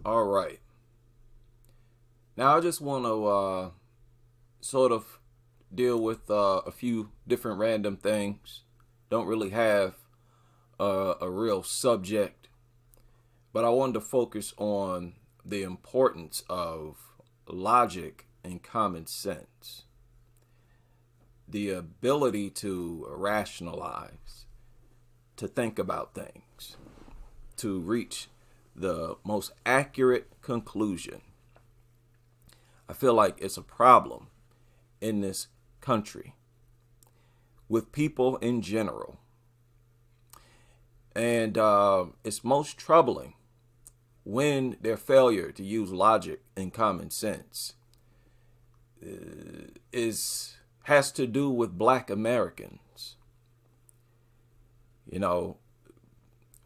All right. Now I just want to sort of deal with a few different random things. Don't really have a real subject, but I wanted to focus on the importance of logic and common sense, the ability to rationalize, to think about things, to reach the most accurate conclusion. I feel like it's a problem in this country with people in general. And it's most troubling when their failure to use logic and common sense has to do with Black Americans. You know,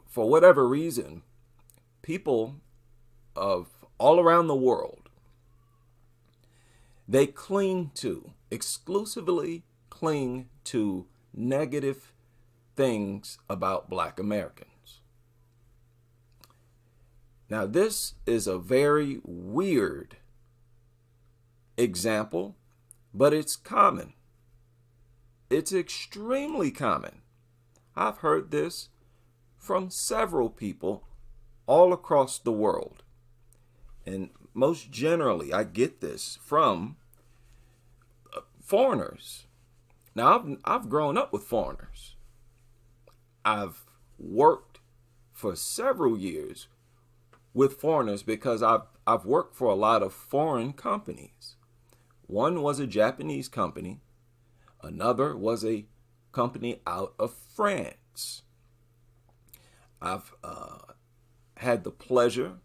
for whatever reason, people of all around the world, they exclusively cling to negative things about Black Americans. Now, this is a very weird example, but it's common. It's extremely common. I've heard this from several people all across the world. And most generally, I get this from foreigners. Now, I've grown up with foreigners. I've worked for several years with foreigners because I've worked for a lot of foreign companies. One was a Japanese company. Another was a company out of France. I've had the pleasure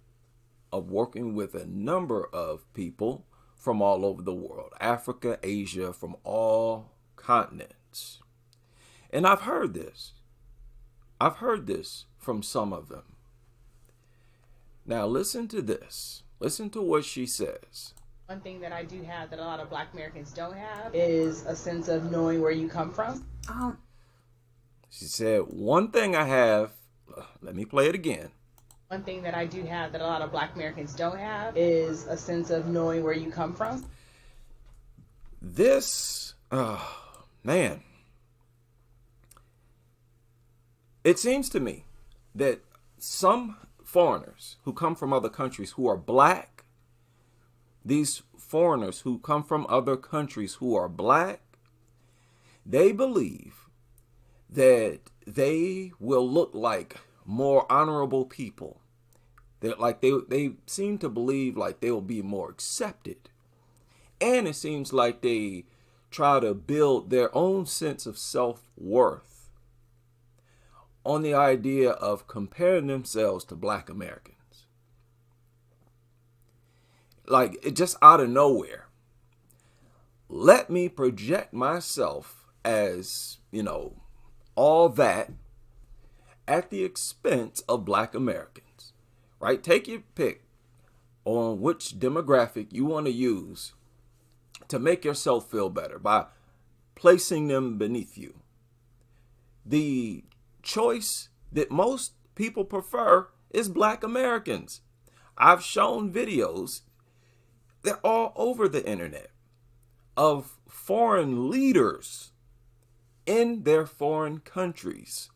of working with a number of people from all over the world, Africa, Asia, from all continents. And I've heard this. I've heard this from some of them. Now listen to this. Listen to what she says. One thing that I do have that a lot of Black Americans don't have is a sense of knowing where you come from. She said, one thing I have, let me play it again. One thing that I do have that a lot of Black Americans don't have is a sense of knowing where you come from. This, man, it seems to me that some foreigners who come from other countries who are Black, these foreigners who come from other countries who are Black, they believe that they will look like more honorable people. They seem to believe like they will be more accepted. And it seems like they try to build their own sense of self-worth on the idea of comparing themselves to Black Americans. Like, it just out of nowhere. Let me project myself as, all that at the expense of Black Americans, right? Take your pick on which demographic you want to use to make yourself feel better by placing them beneath you. The choice that most people prefer is Black Americans. I've shown videos, they're all over the internet, of foreign leaders in their foreign countries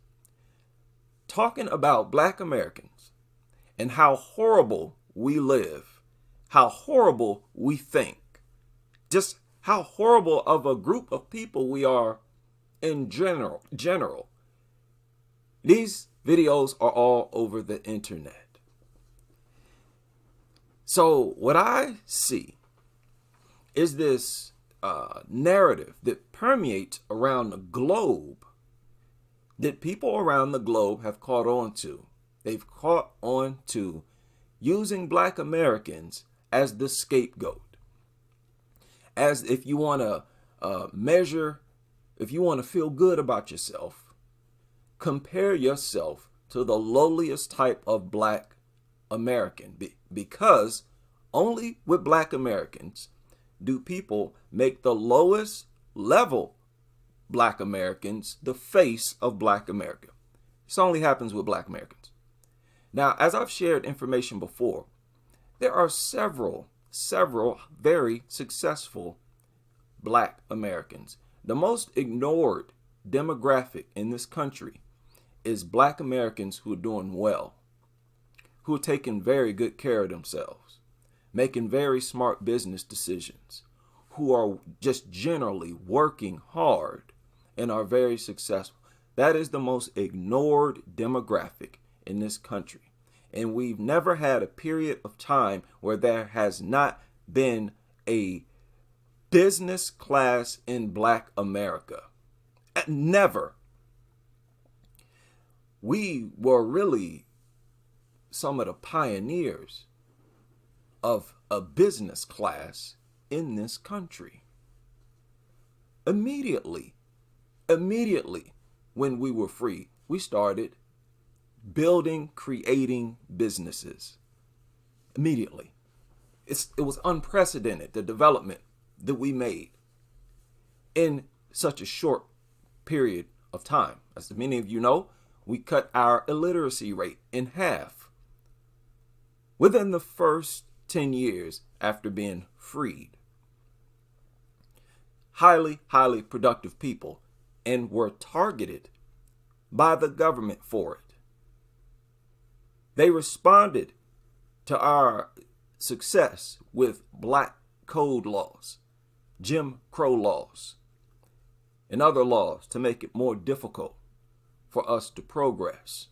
talking about Black Americans and how horrible we live, how horrible we think, just how horrible of a group of people we are in general. These videos are all over the internet. So what I see is this narrative that permeates around the globe, that people around the globe have caught on to. They've caught on to using Black Americans as the scapegoat. As if you want to measure, if you want to feel good about yourself, compare yourself to the lowliest type of Black American, because only with Black Americans do people make the lowest level Black Americans the face of Black America. This only happens with Black Americans. Now, as I've shared information before, There are several very successful Black Americans. The most ignored demographic in this country is Black Americans who are doing well, who are taking very good care of themselves, making very smart business decisions, who are just generally working hard and are very successful. That is the most ignored demographic in this country. And we've never had a period of time where there has not been a business class in Black America. Never. We were really some of the pioneers of a business class in this country. Immediately when we were free, we started building, creating businesses. Immediately. It was unprecedented, the development that we made in such a short period of time. As many of you know, we cut our illiteracy rate in half within the first 10 years after being freed. Highly productive people, and were targeted by the government for it. They responded to our success with black code laws, Jim Crow laws, and other laws to make it more difficult for us to progress.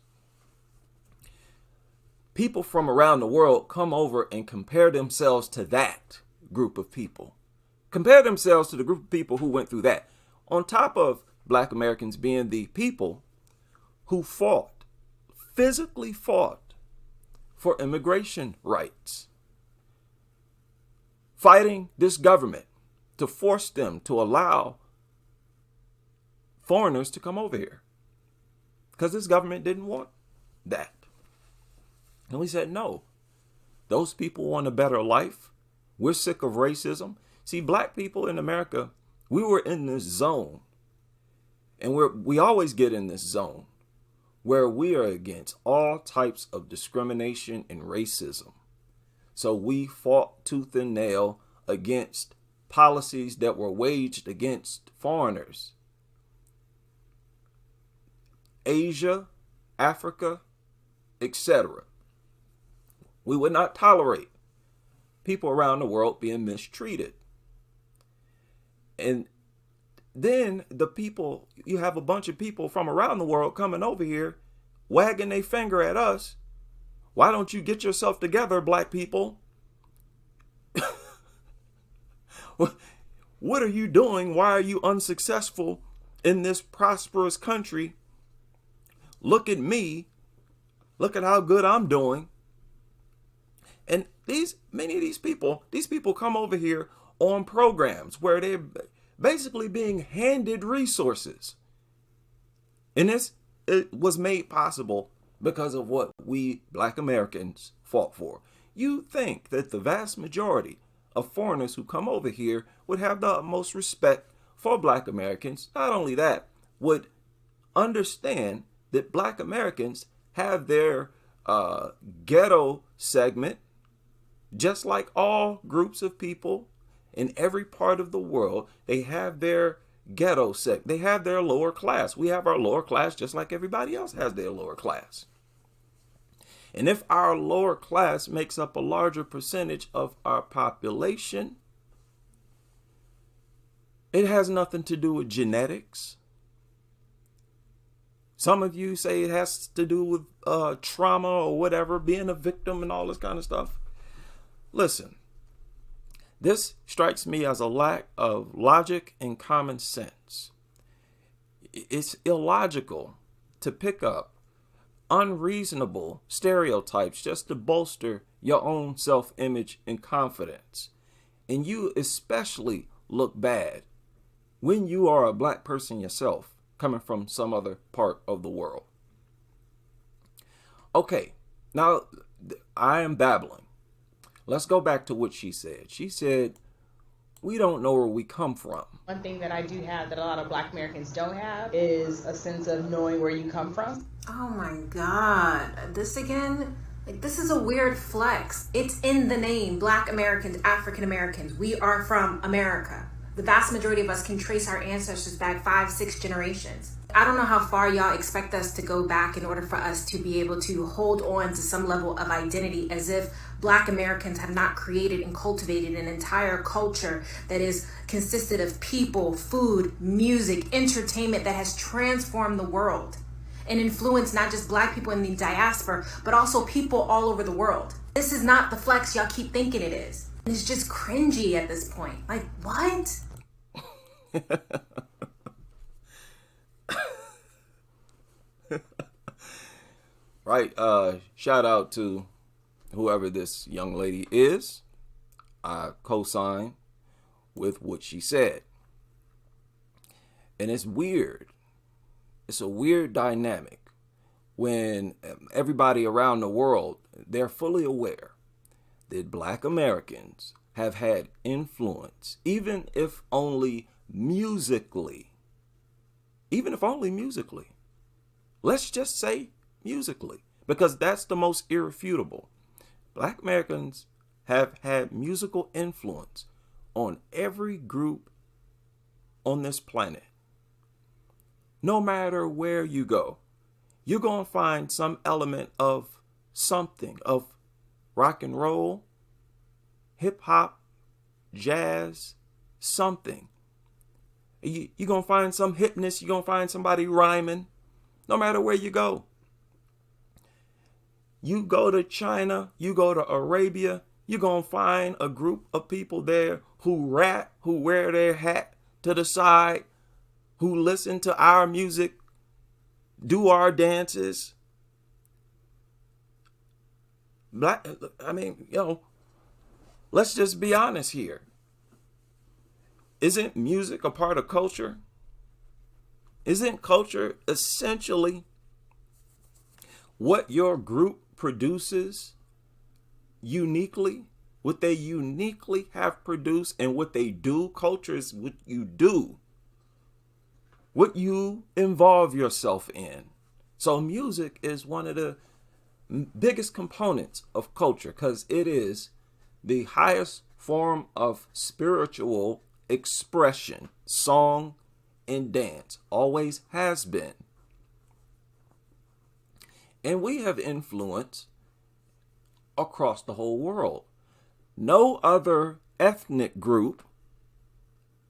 People from around the world come over and compare themselves to that group of people. Compare themselves to the group of people who went through that. On top of Black Americans being the people who physically fought for immigration rights, fighting this government to force them to allow foreigners to come over here because this government didn't want that. And we said, no, those people want a better life. We're sick of racism. See, Black people in America, we were in this zone, and we always get in this zone where we are against all types of discrimination and racism. So we fought tooth and nail against policies that were waged against foreigners. Asia, Africa, etc. We would not tolerate people around the world being mistreated. And then you have a bunch of people from around the world coming over here, wagging their finger at us. Why don't you get yourself together, Black people? What are you doing? Why are you unsuccessful in this prosperous country? Look at me. Look at how good I'm doing. And many of these people come over here on programs where they're basically being handed resources. And it was made possible because of what we Black Americans fought for. You think that the vast majority of foreigners who come over here would have the utmost respect for Black Americans. Not only that, would understand that Black Americans have their ghetto segment, just like all groups of people in every part of the world. They have their ghetto segment. They have their lower class. We have our lower class just like everybody else has their lower class. And if our lower class makes up a larger percentage of our population, it has nothing to do with genetics. Some of you say it has to do with trauma or whatever, being a victim and all this kind of stuff. Listen, this strikes me as a lack of logic and common sense. It's illogical to pick up unreasonable stereotypes just to bolster your own self-image and confidence. And you especially look bad when you are a Black person yourself coming from some other part of the world. Okay, now I am babbling. Let's go back to what she said. She said, we don't know where we come from. One thing that I do have that a lot of Black Americans don't have is a sense of knowing where you come from. Oh my God. This again? Like, this is a weird flex. It's in the name. Black Americans, African Americans. We are from America. The vast majority of us can trace our ancestors back 5-6 generations. I don't know how far y'all expect us to go back in order for us to be able to hold on to some level of identity, as if Black Americans have not created and cultivated an entire culture that is consisted of people, food, music, entertainment that has transformed the world and influenced not just Black people in the diaspora, but also people all over the world. This is not the flex y'all keep thinking it is. It's just cringy at this point. Like, what? Right. Shout out to whoever this young lady is. I co-sign with what she said. And it's weird. It's a weird dynamic when everybody around the world, they're fully aware that Black Americans have had influence, even if only musically. Even if only musically. Let's just say musically, because that's the most irrefutable. Black Americans have had musical influence on every group on this planet. No matter where you go, you're going to find some element of something, of rock and roll, hip hop, jazz, something. You're going to find some hipness. You're going to find somebody rhyming, no matter where you go. You go to China, you go to Arabia, you're going to find a group of people there who rap, who wear their hat to the side, who listen to our music, do our dances. Let's just be honest here. Isn't music a part of culture? Isn't culture essentially what your group produces uniquely? What they uniquely have produced and what they do? Culture is what you do, what you involve yourself in. So music is one of the biggest components of culture because it is the highest form of spiritual expression. Song and dance always has been. And we have influence across the whole world. No other ethnic group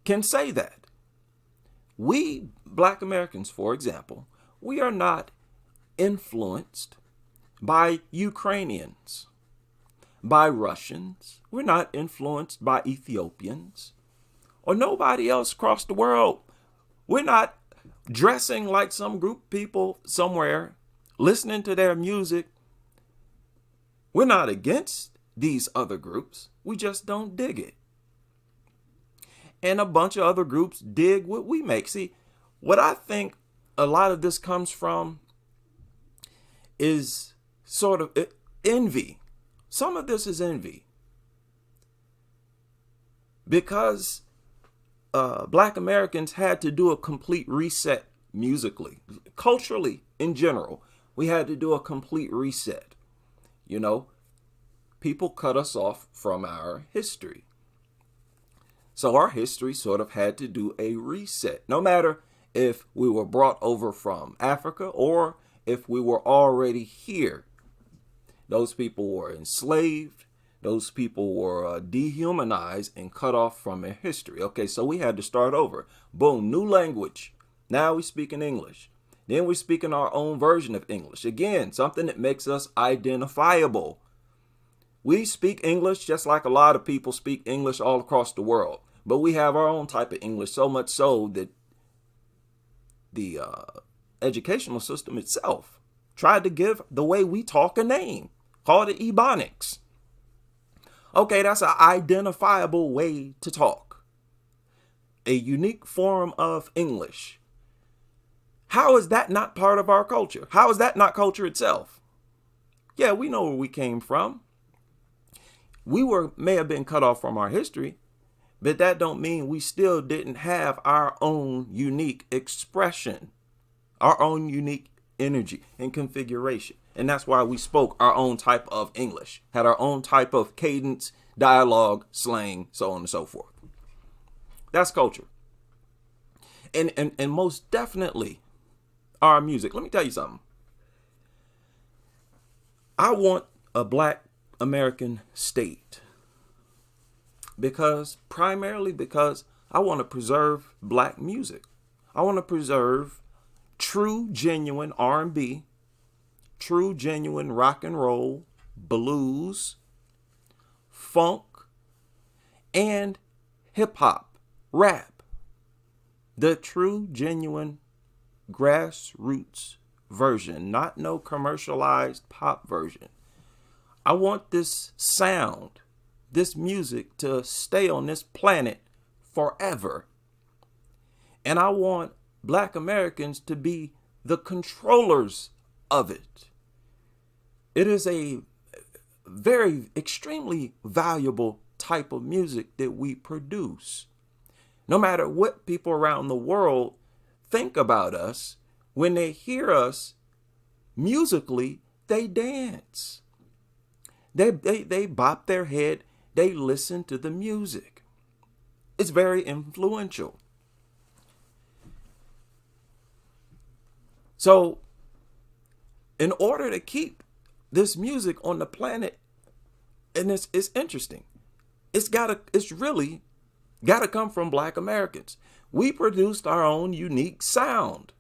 can say that. We, Black Americans, for example, we are not influenced by Ukrainians, by Russians. We're not influenced by Ethiopians or nobody else across the world. We're not dressing like some group of people somewhere, listening to their music. We're not against these other groups. We just don't dig it. And a bunch of other groups dig what we make. See, what I think a lot of this comes from is sort of envy. Some of this is envy. Because Black Americans had to do a complete reset musically, culturally in general. We had to do a complete reset. You know, people cut us off from our history. So our history sort of had to do a reset. No matter if we were brought over from Africa or if we were already here. Those people were enslaved. Those people were dehumanized and cut off from their history. Okay, so we had to start over. Boom, new language. Now we speak in English. Then we speak in our own version of English. Again, something that makes us identifiable. We speak English just like a lot of people speak English all across the world. But we have our own type of English, so much so that the educational system itself tried to give the way we talk a name, called it Ebonics. Okay, that's an identifiable way to talk. A unique form of English. How is that not part of our culture? How is that not culture itself? Yeah, we know where we came from. We may have been cut off from our history, but that don't mean we still didn't have our own unique expression, our own unique energy and configuration. And that's why we spoke our own type of English, had our own type of cadence, dialogue, slang, so on and so forth. That's culture. And most definitely our music. Let me tell you something. I want a Black American state primarily because I want to preserve Black music. I want to preserve true, genuine R&B, true, genuine rock and roll, blues, funk, and hip hop, rap. The true, genuine grassroots version, not no commercialized pop version. I want this sound, this music to stay on this planet forever. And I want Black Americans to be the controllers of it. It is a very extremely valuable type of music that we produce. No matter what people around the world think about us, when they hear us musically, they dance. They bop their head. They listen to the music. It's very influential. So, in order to keep this music on the planet, and it's interesting, it's really gotta come from Black Americans. We produced our own unique sound.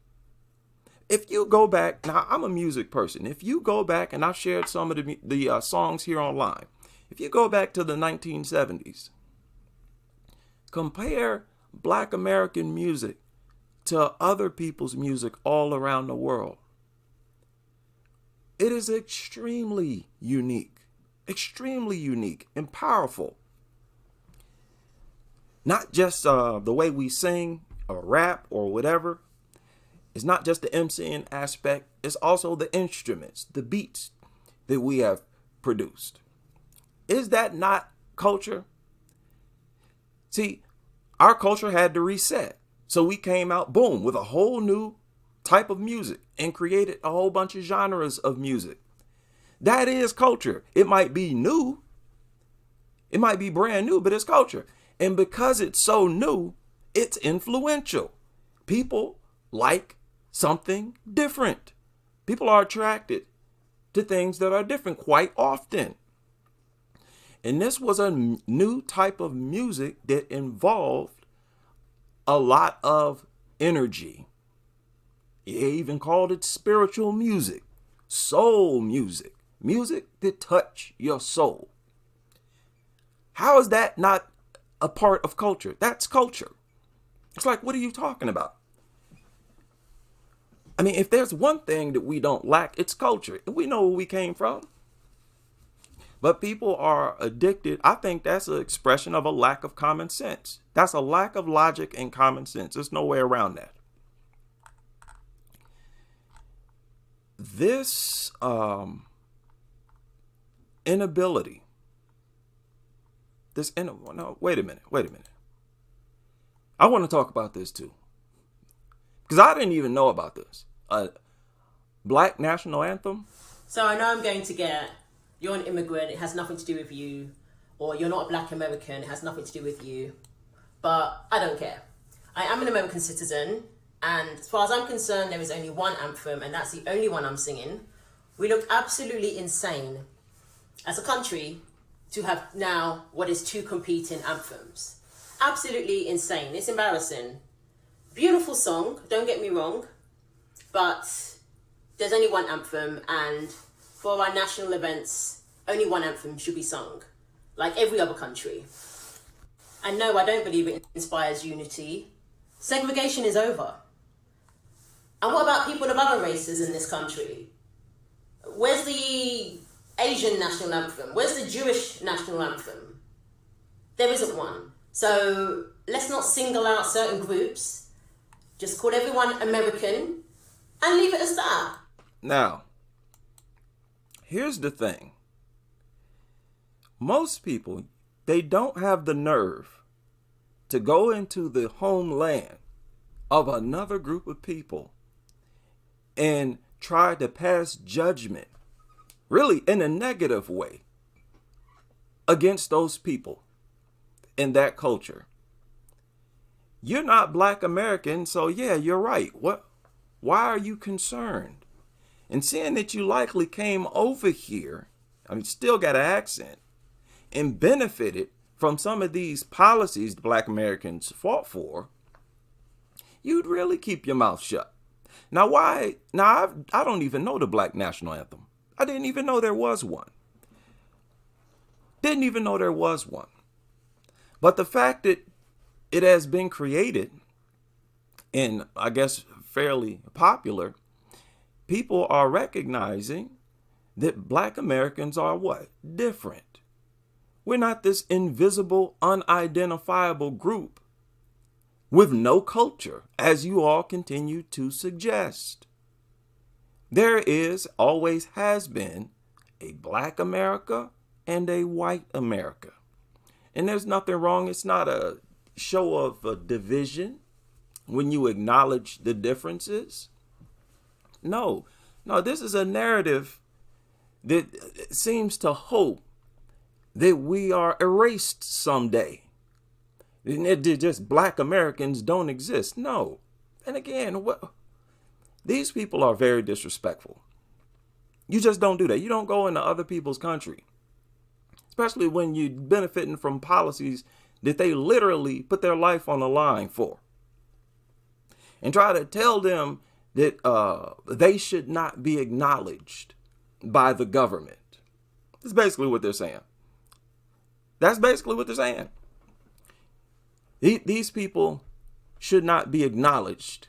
If you go back, now I'm a music person. If you go back, and I've shared some of the songs here online. If you go back to the 1970s, compare Black American music to other people's music all around the world. It is extremely unique and powerful. Not just the way we sing or rap or whatever. It's not just the MCing aspect. It's also the instruments, the beats that we have produced. Is that not culture? See, our culture had to reset. So we came out, boom, with a whole new type of music and created a whole bunch of genres of music. That is culture. It might be new. It might be brand new, but it's culture. And because it's so new, it's influential. People like something different. People are attracted to things that are different quite often. And this was a new type of music that involved a lot of energy. He even called it spiritual music, soul music, music that touch your soul. How is that not a part of culture? That's culture. It's like, what are you talking about? I mean, if there's one thing that we don't lack, it's culture. We know where we came from. But people are addicted. I think that's an expression of a lack of common sense. That's a lack of logic and common sense. There's no way around that. This inability. No, wait a minute. I want to talk about this too. Because I didn't even know about this. Black national anthem. So I know I'm going to get, you're an immigrant, it has nothing to do with you. Or you're not a Black American, it has nothing to do with you. But I don't care. I am an American citizen. And as far as I'm concerned, there is only one anthem. And that's the only one I'm singing. We look absolutely insane as a country to have now what is two competing anthems. Absolutely insane. It's embarrassing. Beautiful song, don't get me wrong, but there's only one anthem, and for our national events, only one anthem should be sung, like every other country. And no, I don't believe it inspires unity. Segregation is over. And what about people of other races in this country? Where's the Asian national anthem? Where's the Jewish national anthem? There isn't one. So let's not single out certain groups. Just call everyone American and leave it as that. Now, here's the thing. Most people, they don't have the nerve to go into the homeland of another group of people and try to pass judgment really in a negative way against those people in that culture. You're not Black American, so yeah, you're right. Why are you concerned? And seeing that you likely came over here, still got an accent, and benefited from some of these policies the Black Americans fought for, you'd really keep your mouth shut. Now, why? Now, I don't even know the Black National Anthem. I didn't even know there was one. Didn't even know there was one. But the fact that it has been created and I guess fairly popular, people are recognizing that Black Americans are what? Different. We're not this invisible, unidentifiable group with no culture, as you all continue to suggest. There is, always has been, a Black America and a white America. And there's nothing wrong. It's not a show of a division when you acknowledge the differences. No, this is a narrative that seems to hope that we are erased someday. And just Black Americans don't exist. No. And again, these people are very disrespectful. You just don't do that. You don't go into other people's country, especially when you're benefiting from policies that they literally put their life on the line for, and try to tell them that they should not be acknowledged by the government. That's basically what they're saying. That's basically what they're saying. These people should not be acknowledged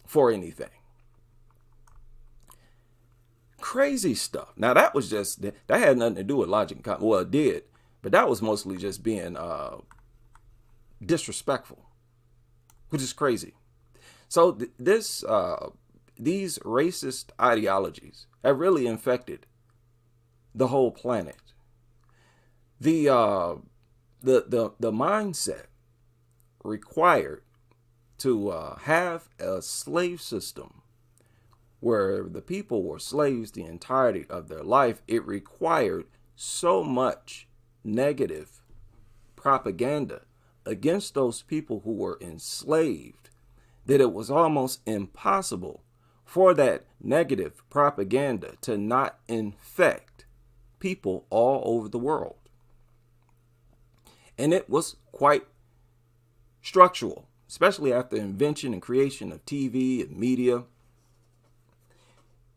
for anything. Crazy stuff. Now that was just, that had nothing to do with logic. Well, it did, but that was mostly just being disrespectful, which is crazy. So these racist ideologies have really infected the whole planet. The mindset required to have a slave system where the people were slaves the entirety of their life, it required so much negative propaganda against those people who were enslaved that it was almost impossible for that negative propaganda to not infect people all over the world. And it was quite structural, especially after the invention and creation of TV and media.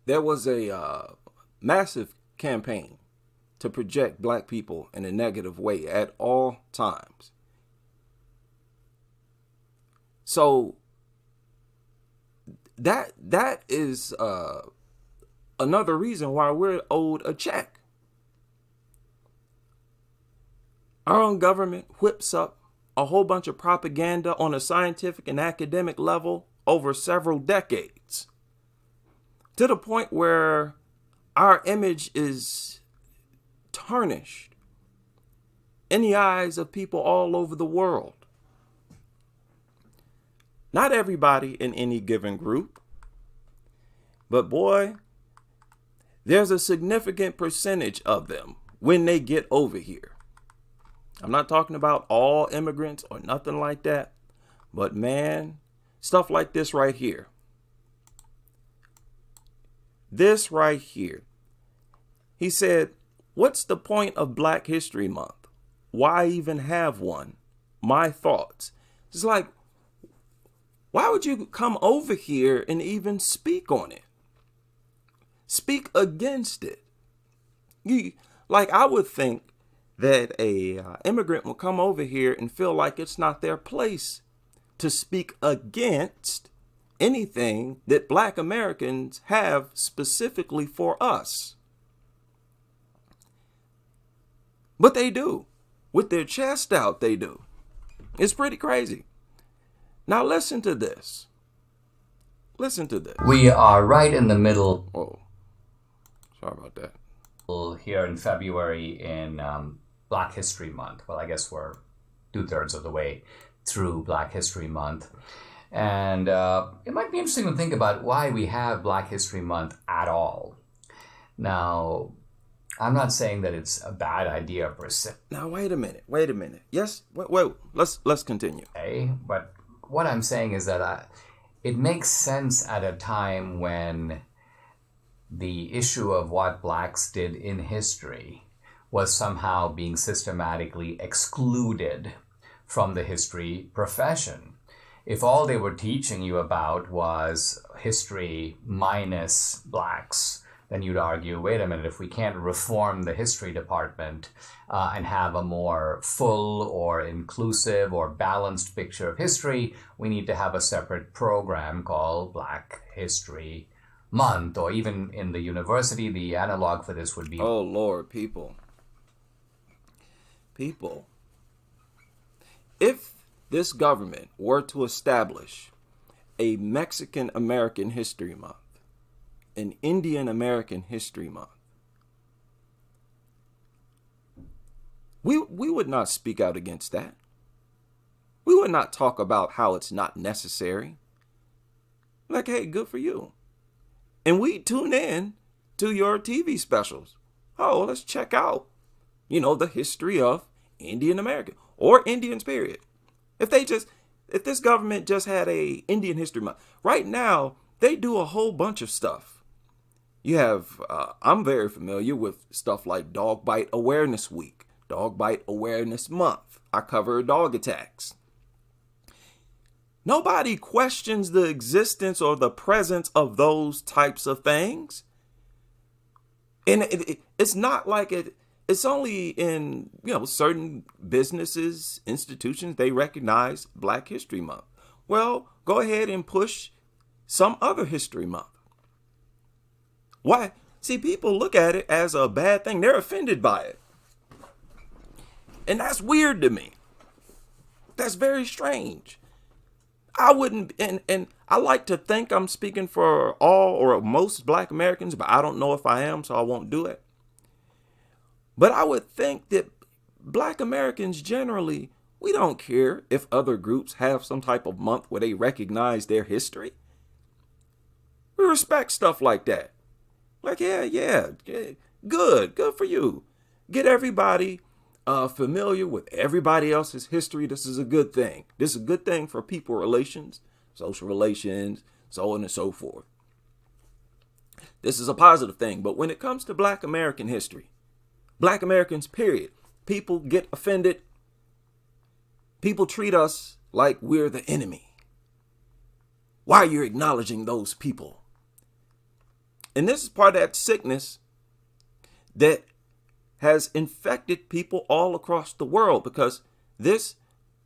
There was a massive campaign to project Black people in a negative way at all times. So that is another reason why we're owed a check. Our own government whips up a whole bunch of propaganda on a scientific and academic level over several decades, to the point where our image is tarnished in the eyes of people all over the world. Not everybody in any given group, but boy, there's a significant percentage of them when they get over here. I'm not talking about all immigrants or nothing like that, but man, stuff like this right here. This right here. He said, what's the point of Black History Month? Why even have one? My thoughts. It's like, why would you come over here and even speak on it? Speak against it. I would think that a immigrant will come over here and feel like it's not their place to speak against anything that Black Americans have specifically for us. But they do. With their chest out, they do. It's pretty crazy. Now listen to this. Listen to this. We are right in the middle. Oh, sorry about that. Here in February in Black History Month. Well, I guess we're 2/3 of the way through Black History Month. And it might be interesting to think about why we have Black History Month at all. Now, I'm not saying that it's a bad idea per se. Now, wait a minute. Yes, wait, let's continue. But what I'm saying is that it makes sense at a time when the issue of what blacks did in history was somehow being systematically excluded from the history profession. If all they were teaching you about was history minus blacks, then you'd argue, wait a minute, if we can't reform the history department and have a more full or inclusive or balanced picture of history, we need to have a separate program called Black History Month. Or even in the university, the analog for this would be... Oh, Lord, people. If this government were to establish a Mexican American History Month, an Indian American History Month, we would not speak out against that. We would not talk about how it's not necessary. Like, hey, good for you. And we tune in to your TV specials. Oh, let's check out, the history of Indian American or Indians, period. If this government just had a Indian History Month, right now, they do a whole bunch of stuff. You have, I'm very familiar with stuff like Dog Bite Awareness Week, Dog Bite Awareness Month. I cover dog attacks. Nobody questions the existence or the presence of those types of things. And it's not like it's only in, certain businesses, institutions, they recognize Black History Month. Well, go ahead and push some other history month. Why? See, people look at it as a bad thing. They're offended by it. And that's weird to me. That's very strange. I wouldn't, and I like to think I'm speaking for all or most Black Americans, but I don't know if I am, so I won't do it. But I would think that Black Americans generally, we don't care if other groups have some type of month where they recognize their history. We respect stuff like that. Like, yeah, good for you. Get everybody familiar with everybody else's history. This is a good thing. This is a good thing for people relations, social relations, so on and so forth. This is a positive thing. But when it comes to Black American history, Black Americans, period, people get offended. People treat us like we're the enemy. Why are you acknowledging those people? And this is part of that sickness that has infected people all across the world, because this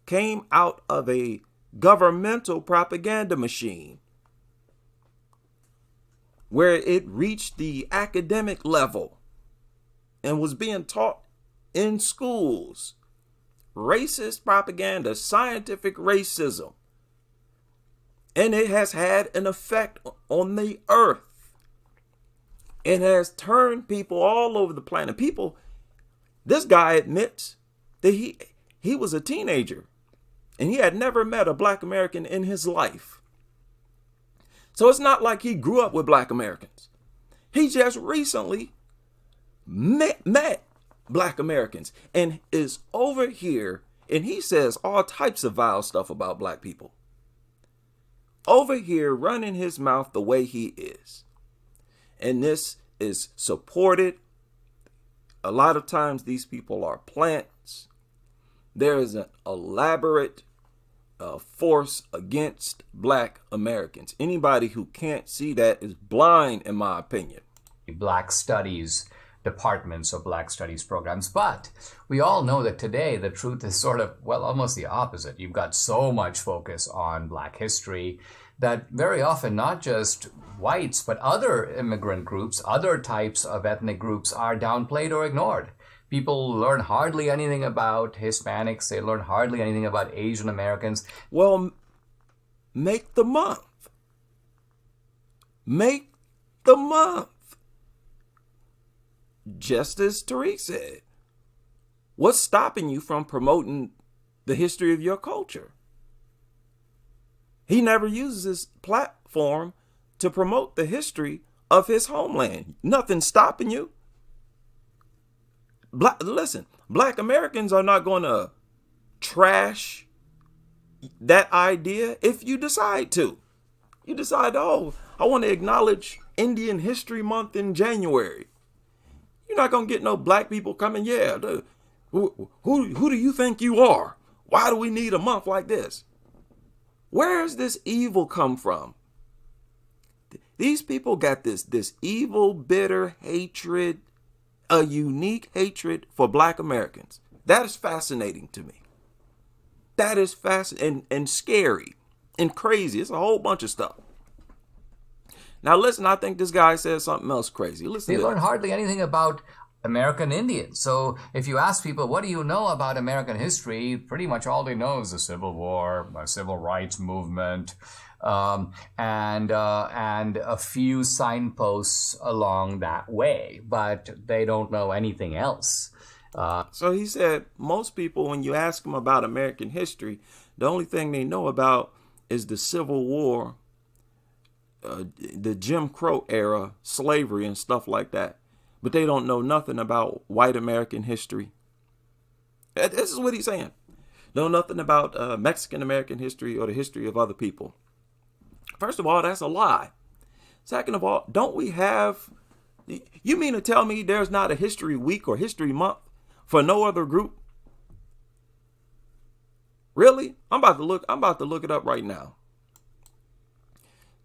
came out of a governmental propaganda machine where it reached the academic level and was being taught in schools. Racist propaganda, scientific racism. And it has had an effect on the earth. It has turned people all over the planet. This guy admits that he was a teenager and he had never met a Black American in his life. So it's not like he grew up with Black Americans. He just recently met Black Americans and is over here, and he says all types of vile stuff about Black people. Over here running his mouth the way he is. And this is supported. A lot of times these people are plants. There is an elaborate force against Black Americans. Anybody who can't see that is blind, in my opinion. Black Studies departments or Black Studies programs. But we all know that today the truth is sort of, almost the opposite. You've got so much focus on Black history that very often not just whites, but other immigrant groups, other types of ethnic groups are downplayed or ignored. People learn hardly anything about Hispanics. They learn hardly anything about Asian Americans. Well, make the month. Make the month. Just as Tariq said, what's stopping you from promoting the history of your culture? He never uses his platform to promote the history of his homeland. Nothing's stopping you. Listen, black Americans are not going to trash that idea if you decide to. You decide, oh, I want to acknowledge Indian History Month in January. You're not going to get no black people coming, yeah, who do you think you are? Why do we need a month like this? Where does this evil come from? These people got this evil, bitter hatred, a unique hatred for black Americans. That is fascinating to me. That is fascinating and scary and crazy. It's a whole bunch of stuff. Now listen, I think this guy says something else crazy. Listen, they learn hardly anything about American Indians. So if you ask people, what do you know about American history? Pretty much all they know is the Civil War, civil rights movement, and a few signposts along that way. But they don't know anything else. So he said most people, when you ask them about American history, the only thing they know about is the Civil War, the Jim Crow era, slavery and stuff like that. But they don't know nothing about white American history. This is what he's saying. Know nothing about Mexican American history or the history of other people. First of all, that's a lie. Second of all, don't we have... You mean to tell me there's not a history week or history month for no other group? Really? I'm about to look it up right now.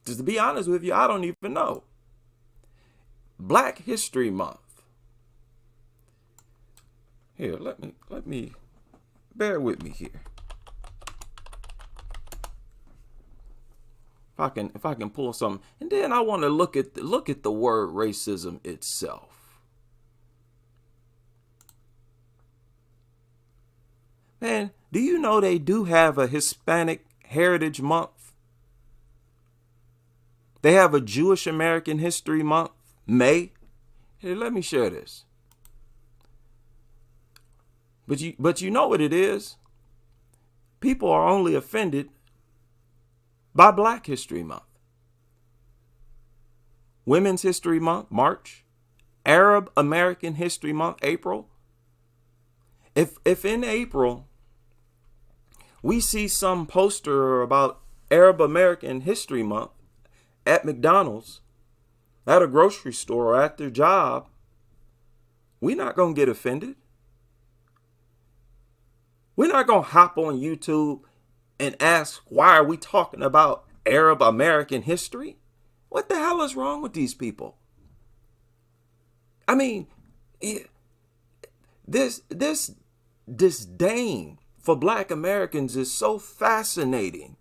Just to be honest with you, I don't even know. Black History Month. Here, let me bear with me here. If I can pull something, and then I want to look at the word racism itself. Man, do you know they do have a Hispanic Heritage Month? They have a Jewish American History Month, May. Here, let me share this. But you know what it is? People are only offended by Black History Month. Women's History Month, March. Arab American History Month, April. If in April we see some poster about Arab American History Month at McDonald's, at a grocery store, or at their job, we're not going to get offended. We're not going to hop on YouTube and ask, why are we talking about Arab American history? What the hell is wrong with these people? I mean, this disdain for Black Americans is so fascinating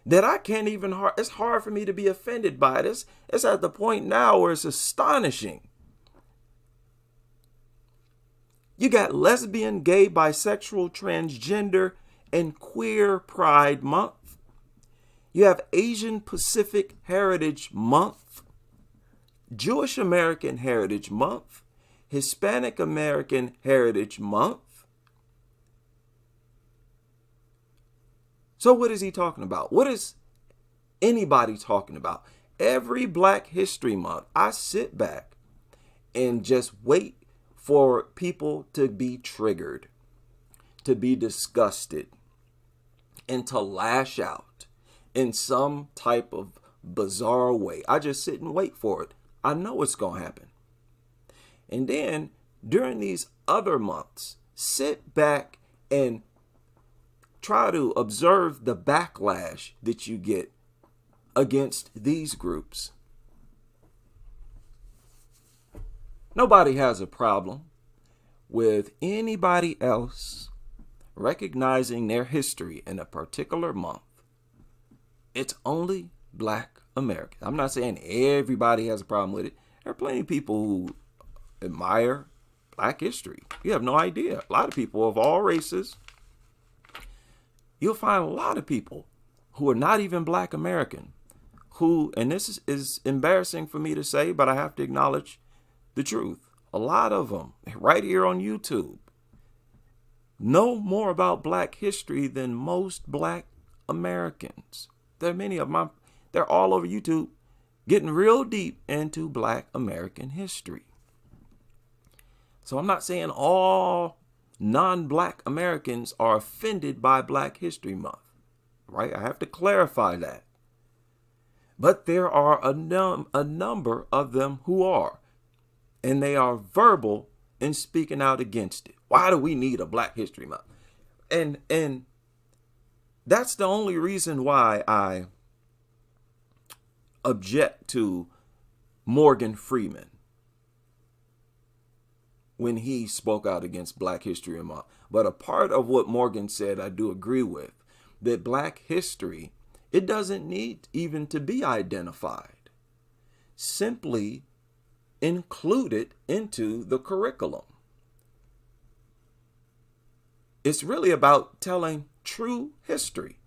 that I can't even, it's hard for me to be offended by it. It's at the point now where it's astonishing. You got lesbian, gay, bisexual, transgender, and queer Pride Month. You have Asian Pacific Heritage Month, Jewish American Heritage Month, Hispanic American Heritage Month. So what is he talking about? What is anybody talking about? Every Black History Month, I sit back and just wait for people to be triggered, to be disgusted, and to lash out in some type of bizarre way. I just sit and wait for it. I know it's going to happen. And then during these other months, sit back and try to observe the backlash that you get against these groups. Nobody has a problem with anybody else recognizing their history in a particular month. It's only Black Americans. I'm not saying everybody has a problem with it. There are plenty of people who admire Black history. You have no idea. A lot of people of all races. You'll find a lot of people who are not even Black American who, and this is embarrassing for me to say, but I have to acknowledge the truth. A lot of them right here on YouTube know more about Black history than most Black Americans. There are many of them. They're all over YouTube getting real deep into Black American history. So I'm not saying all non-black Americans are offended by Black History Month, right? I have to clarify that. But there are a number of them who are, and they are verbal in speaking out against it. Why do we need a Black History Month? And that's the only reason why I object to Morgan Freeman when he spoke out against Black History Month. But a part of what Morgan said I do agree with, that Black history, it doesn't need even to be identified. Simply include it into the curriculum. It's really about telling true history.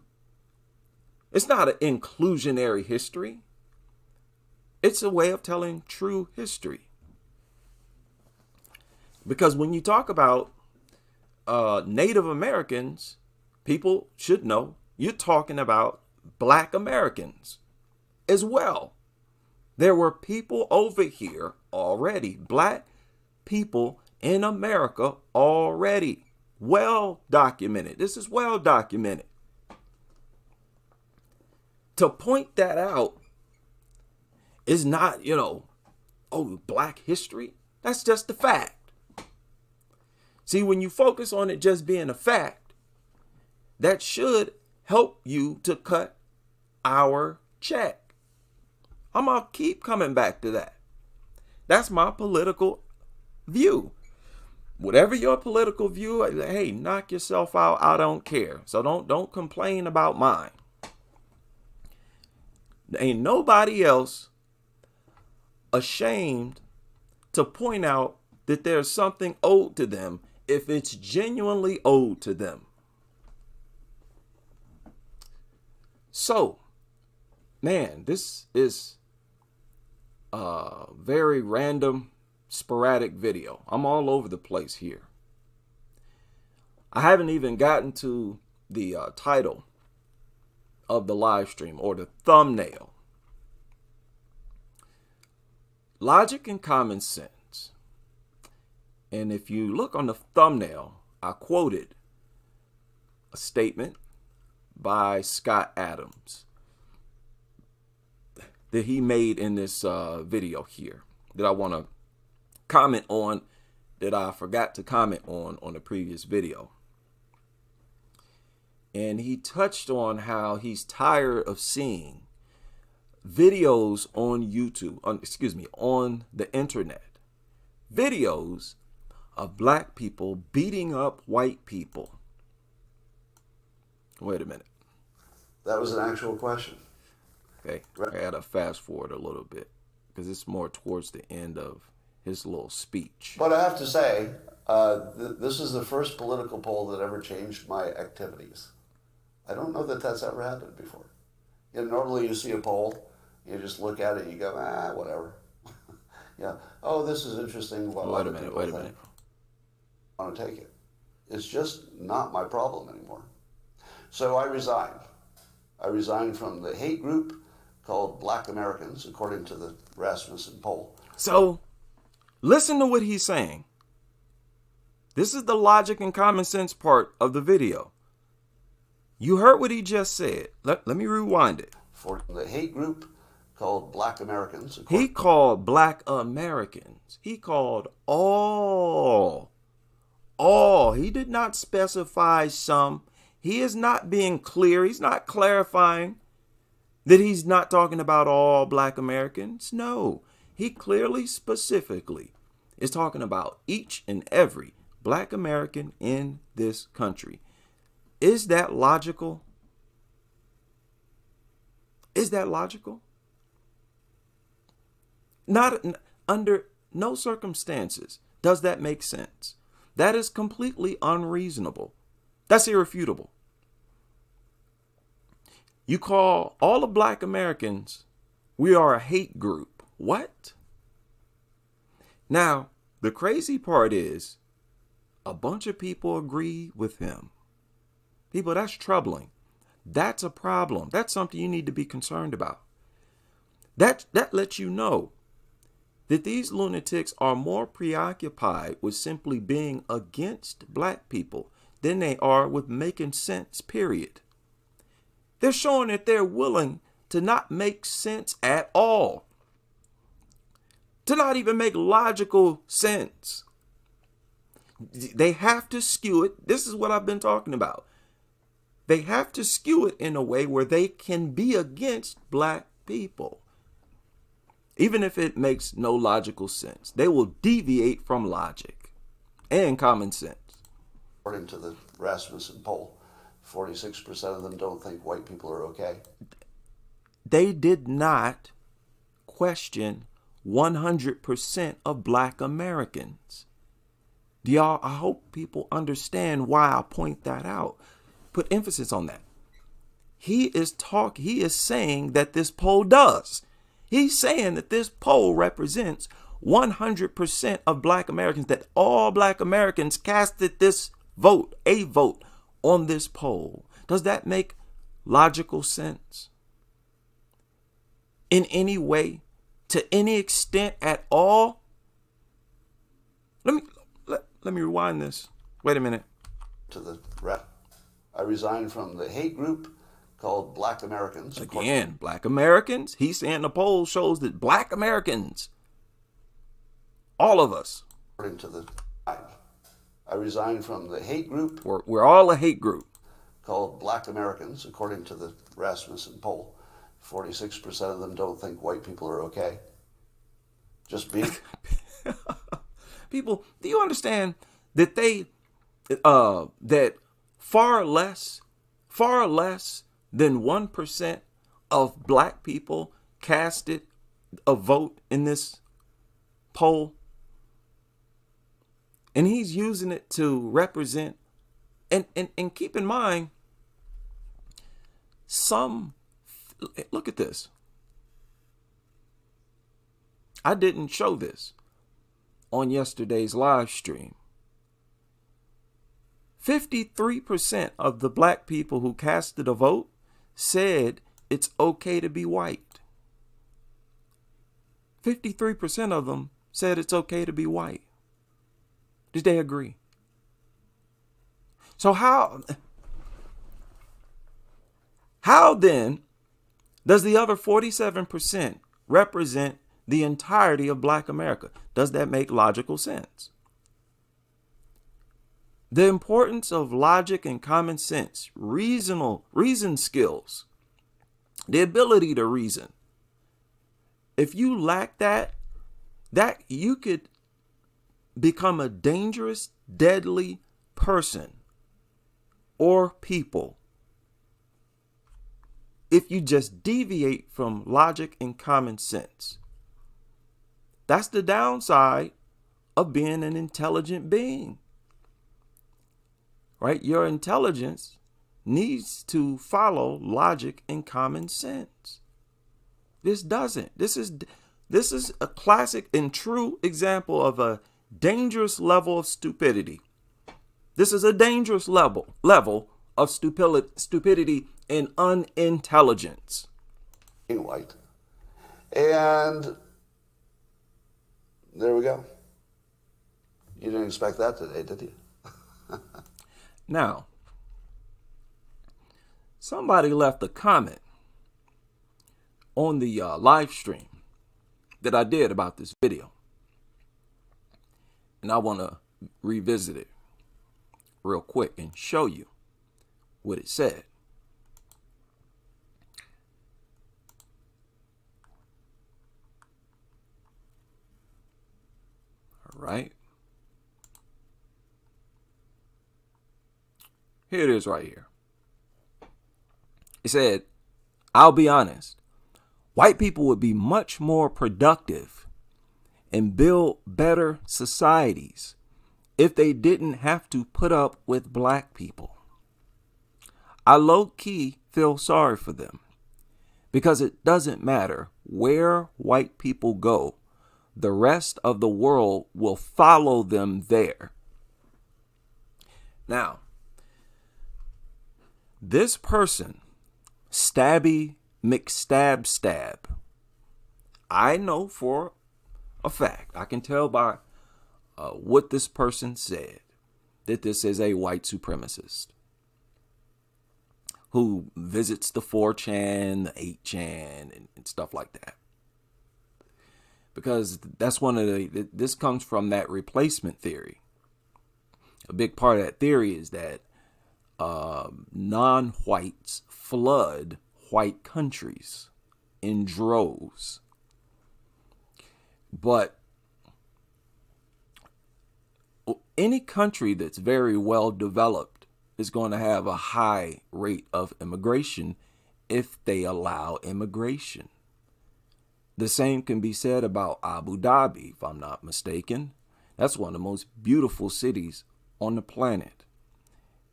It's not an inclusionary history. It's a way of telling true history. Because when you talk about Native Americans, people should know you're talking about Black Americans as well. There were people over here already, Black people in America already. Well documented. This is well documented. To point that out is not, oh, Black history. That's just a fact. See, when you focus on it just being a fact, that should help you to cut our check. I'm going to keep coming back to that. That's my political view. Whatever your political view, hey, knock yourself out. I don't care. So don't complain about mine. There ain't nobody else ashamed to point out that there's something owed to them if it's genuinely owed to them. So, man, this is a very random, sporadic video. I'm all over the place here. I haven't even gotten to the title of the live stream or the thumbnail. Logic and common sense. And if you look on the thumbnail, I quoted a statement by Scott Adams that he made in this video here that I want to comment on, that I forgot to comment on the previous video. And he touched on how he's tired of seeing videos on YouTube, on the internet, videos of Black people beating up white people. Wait a minute. That was an actual question. Okay, I gotta fast forward a little bit because it's more towards the end of his little speech. But I have to say, this is the first political poll that ever changed my activities. I don't know that that's ever happened before. Normally you see a poll, you just look at it, you go, whatever. Yeah. Oh, this is interesting. Wait a minute. I want to take it. It's just not my problem anymore. So I resigned. I resigned from the hate group called Black Americans, according to the Rasmussen poll. So listen to what he's saying. This is the logic and common sense part of the video. You heard what he just said. Let me rewind it. For the hate group called Black Americans. He called Black Americans. He called all. He did not specify some. He is not being clear. He's not clarifying that he's not talking about all Black Americans. No, he clearly, specifically is talking about each and every Black American in this country. Is that logical? Is that logical? Not under no circumstances does that make sense. That is completely unreasonable. That's irrefutable. You call all the Black Americans, we are a hate group. What? Now, the crazy part is a bunch of people agree with him. People, that's troubling. That's a problem. That's something you need to be concerned about. That lets you know that these lunatics are more preoccupied with simply being against black people than they are with making sense, period. They're showing that they're willing to not make sense at all, to not even make logical sense. They have to skew it. This is what I've been talking about. They have to skew it in a way where they can be against black people. Even if it makes no logical sense, they will deviate from logic and common sense. According to the Rasmussen poll, 46% of them don't think white people are okay. They did not question 100% of black Americans. Y'all, I hope people understand why I point that out. Put emphasis on that. He is saying that this poll does. He's saying that this poll represents 100% of black Americans, that all black Americans casted this vote, a vote on this poll. Does that make logical sense? In any way, to any extent at all? Let me rewind this. Wait a minute. I resigned from the hate group called Black Americans. Again, black Americans. He's saying the poll shows that black Americans, all of us, according to the, I resigned from the hate group. We're all a hate group called Black Americans, according to the Rasmussen poll. 46% of them don't think white people are okay. Just be. People, do you understand that that far less than 1% of black people casted a vote in this poll? And he's using it to represent, and keep in mind, look at this. I didn't show this on yesterday's live stream. 53% of the black people who casted a vote said it's okay to be white. 53% of them said it's okay to be white. Did they agree? So how then does the other 47% represent the entirety of black America? Does that make logical sense? The importance of logic and common sense, reason skills, the ability to reason. If you lack that you could become a dangerous, deadly person or people if you just deviate from logic and common sense. That's the downside of being an intelligent being. Right? Your intelligence needs to follow logic and common sense. This doesn't. This is a classic and true example of a dangerous level of stupidity. This is a dangerous level of stupidity and unintelligence. White. And there we go. You didn't expect that today, did you? Now, somebody left a comment on the live stream that I did about this video. And I want to revisit it real quick and show you what it said. All right. Here it is right here. It said, I'll be honest, white people would be much more productive and build better societies if they didn't have to put up with black people. I low-key feel sorry for them because it doesn't matter where white people go, the rest of the world will follow them there. Now, this person, Stabby McStabstab, I know for a fact. I can tell by what this person said that this is a white supremacist who visits the 4chan, the 8chan, and stuff like that. Because that's one of this comes from that replacement theory. A big part of that theory is that non-whites flood white countries in droves. But any country that's very well developed is going to have a high rate of immigration if they allow immigration. The same can be said about Abu Dhabi, if I'm not mistaken. That's one of the most beautiful cities on the planet.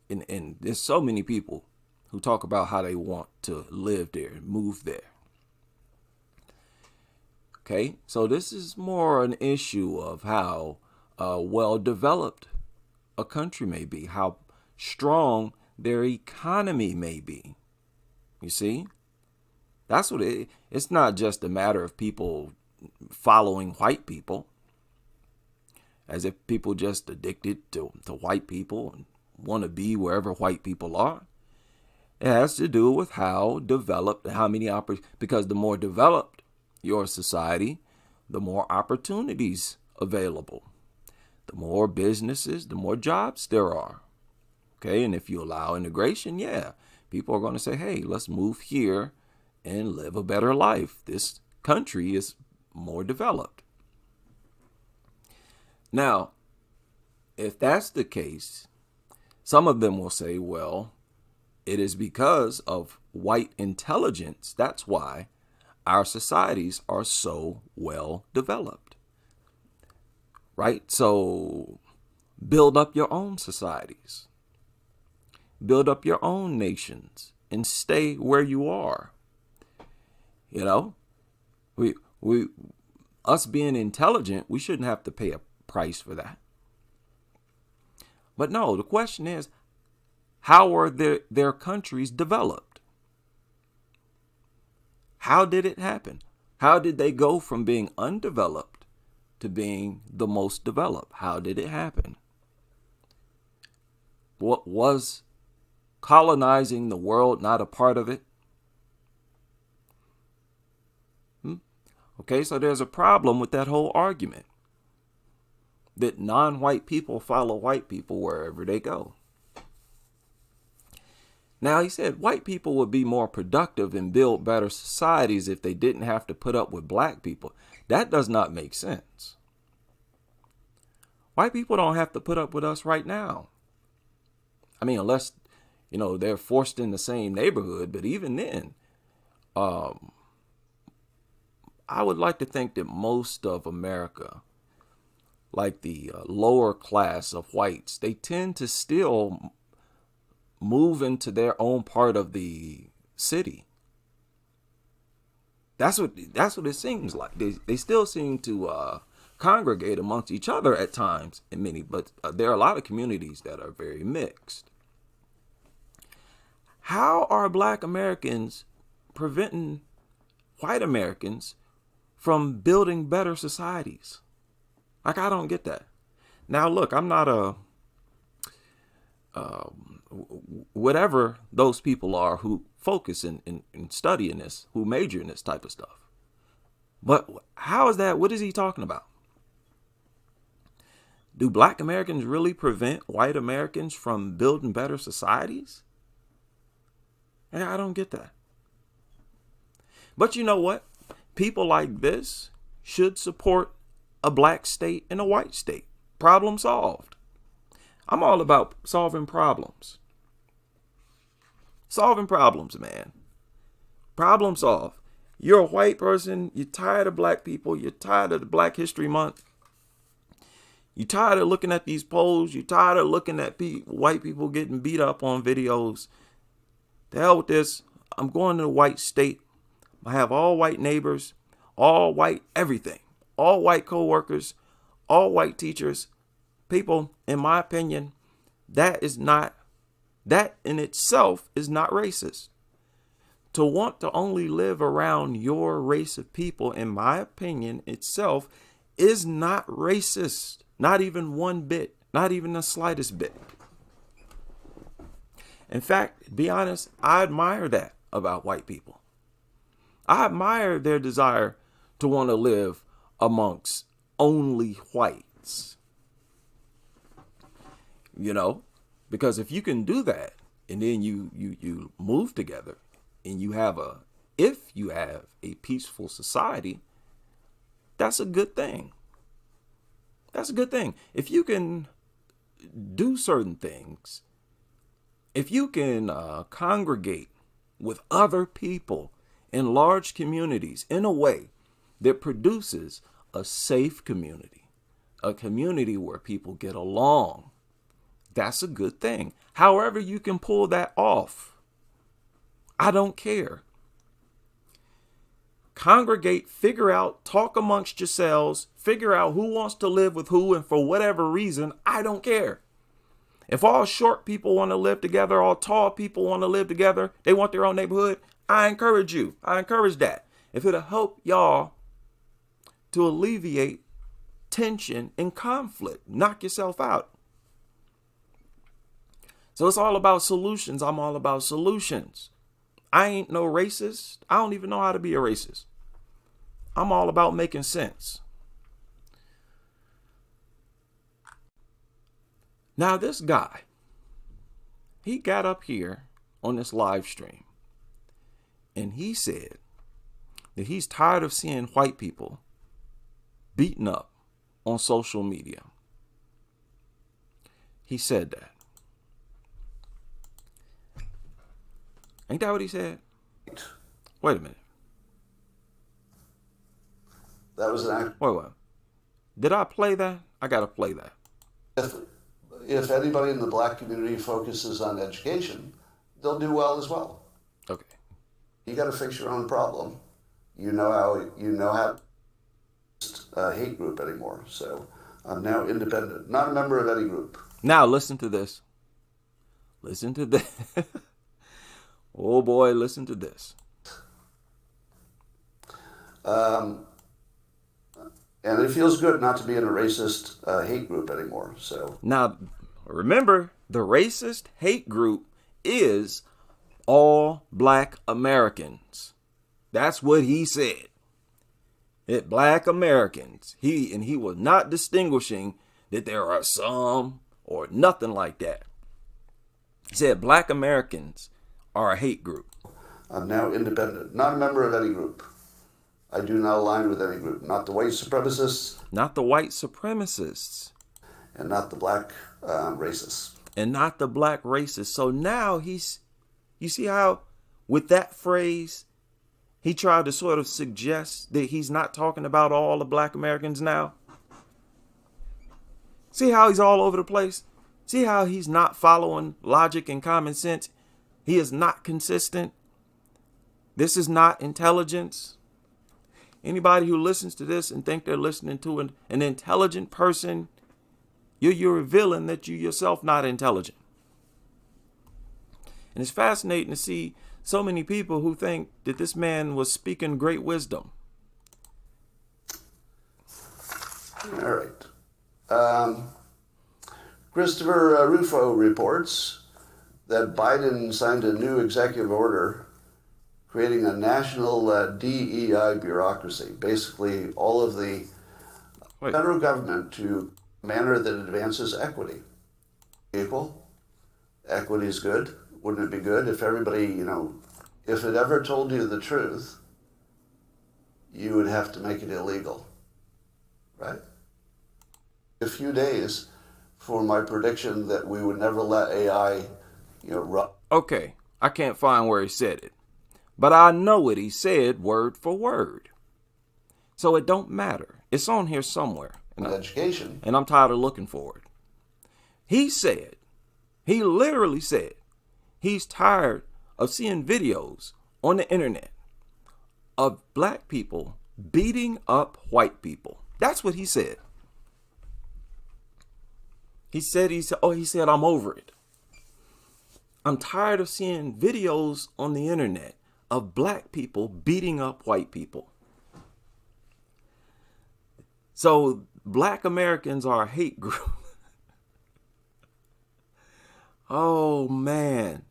And there's so many people who talk about how they want to live there and move there. Okay, so this is more an issue of how well developed a country may be, how strong their economy may be. You see? That's what it's not just a matter of people following white people, as if people just addicted to white people and want to be wherever white people are. It has to do with how developed, how many because the more developed your society, the more opportunities available, the more businesses, the more jobs there are. Okay, and if you allow integration, yeah, people are going to say, hey, let's move here and live a better life. This country is more developed. Now, if that's the case, some of them will say, well, it is because of white intelligence. That's why our societies are so well developed. Right? So build up your own societies. Build up your own nations and stay where you are. You know, us being intelligent, we shouldn't have to pay a price for that. But no, the question is, how are their countries developed? How did it happen? How did they go from being undeveloped to being the most developed? How did it happen? What was colonizing the world not a part of it? Okay, so there's a problem with that whole argument that non-white people follow white people wherever they go. Now, he said white people would be more productive and build better societies if they didn't have to put up with black people. That does not make sense. White people don't have to put up with us right now. I mean, unless, you know, they're forced in the same neighborhood. But even then, I would like to think that most of America, like the lower class of whites, they tend to still move into their own part of the city. That's what it seems like. They still seem to congregate amongst each other at times in many, but there are a lot of communities that are very mixed. How are black Americans preventing white Americans from building better societies? Like, I don't get that. Now, look, I'm not a whatever those people are who focus in studying this, who major in this type of stuff. But how is that? What is he talking about? Do black Americans really prevent white Americans from building better societies? And I don't get that. But you know what? People like this should support a black state and a white state. Problem solved. I'm all about solving problems. Solving problems, man. Problem solved. You're a white person. You're tired of black people. You're tired of the Black History Month. You're tired of looking at these polls. You're tired of looking at white people getting beat up on videos. The hell with this. I'm going to a white state. I have all white neighbors, all white everything, all white co-workers, all white teachers. People, in my opinion, that in itself is not racist. To want to only live around your race of people, in my opinion, itself is not racist. Not even one bit. Not even the slightest bit. In fact, be honest, I admire that about white people. I admire their desire to want to live amongst only whites. You know, because if you can do that, and then you move together, and if you have a peaceful society, that's a good thing. That's a good thing. If you can do certain things, if you can congregate with other people in large communities in a way that produces a safe community, a community where people get along, that's a good thing. However you can pull that off, I don't care. Congregate, figure out, talk amongst yourselves, figure out who wants to live with who, and for whatever reason, I don't care. If all short people want to live together, all tall people want to live together, they want their own neighborhood, I encourage you. I encourage that. If it'll help y'all to alleviate tension and conflict, knock yourself out. So it's all about solutions. I'm all about solutions. I ain't no racist. I don't even know how to be a racist. I'm all about making sense. Now this guy, he got up here on this live stream and he said that he's tired of seeing white people beaten up on social media. He said that. Ain't that what he said? Wait a minute. That was an act. Wait. Did I play that? I gotta play that. If anybody in the black community focuses on education, they'll do well as well. Okay. You got to fix your own problem. You know how hate group anymore. So I'm now independent, not a member of any group. Now listen to this. Listen to this. Oh boy, listen to this. And it feels good not to be in a racist hate group anymore. So now, remember, the racist hate group is all black Americans. That's what he said. It black Americans. He was not distinguishing that there are some or nothing like that. He said black Americans are a hate group. I'm now independent, not a member of any group. I do not align with any group, not the white supremacists. Not the white supremacists. And not the black racists. And not the black racists. So now you see how with that phrase, he tried to sort of suggest that he's not talking about all the black Americans now. See how he's all over the place? See how he's not following logic and common sense? He is not consistent. This is not intelligence. Anybody who listens to this and think they're listening to an intelligent person, you're revealing that you yourself not intelligent. And it's fascinating to see so many people who think that this man was speaking great wisdom. All right. Christopher Rufo reports that Biden signed a new executive order creating a national DEI bureaucracy, basically all of the federal government to a manner that advances equity. Equal? Equity is good. Wouldn't it be good if everybody, if it ever told you the truth, you would have to make it illegal, right? A few days for my prediction that we would never let AI, run. Okay, I can't find where he said it. But I know what he said word for word. So it don't matter. It's on here somewhere. Education. And I'm tired of looking for it. He literally said, he's tired of seeing videos on the internet of black people beating up white people. That's what he said. He said, I'm over it. I'm tired of seeing videos on the internet of black people beating up white people. So Black Americans are a hate group. Oh, man.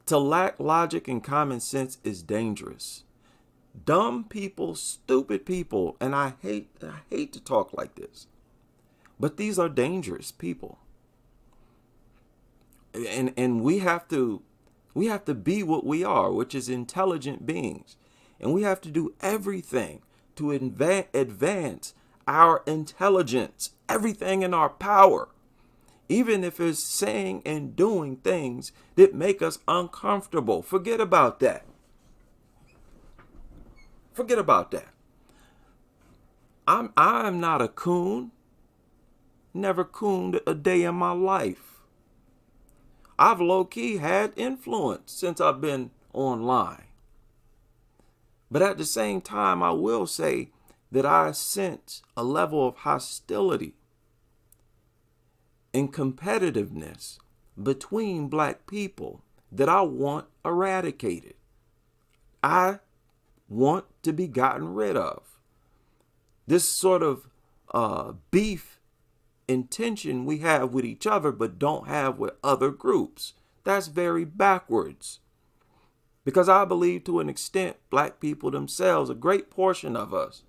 To lack logic and common sense is dangerous. Dumb people, stupid people, and I hate to talk like this, but these are dangerous people. And we have to be what we are, which is intelligent beings. And we have to do everything to advance our intelligence, everything in our power, even if it's saying and doing things that make us uncomfortable. Forget about that. Forget about that. I'm not a coon. Never cooned a day in my life. I've low-key had influence since I've been online. But at the same time, I will say that I sense a level of hostility and competitiveness between Black people that I want eradicated. I want to be gotten rid of. This sort of beef and tension we have with each other but don't have with other groups. That's very backwards. Because I believe to an extent, Black people themselves, a great portion of us,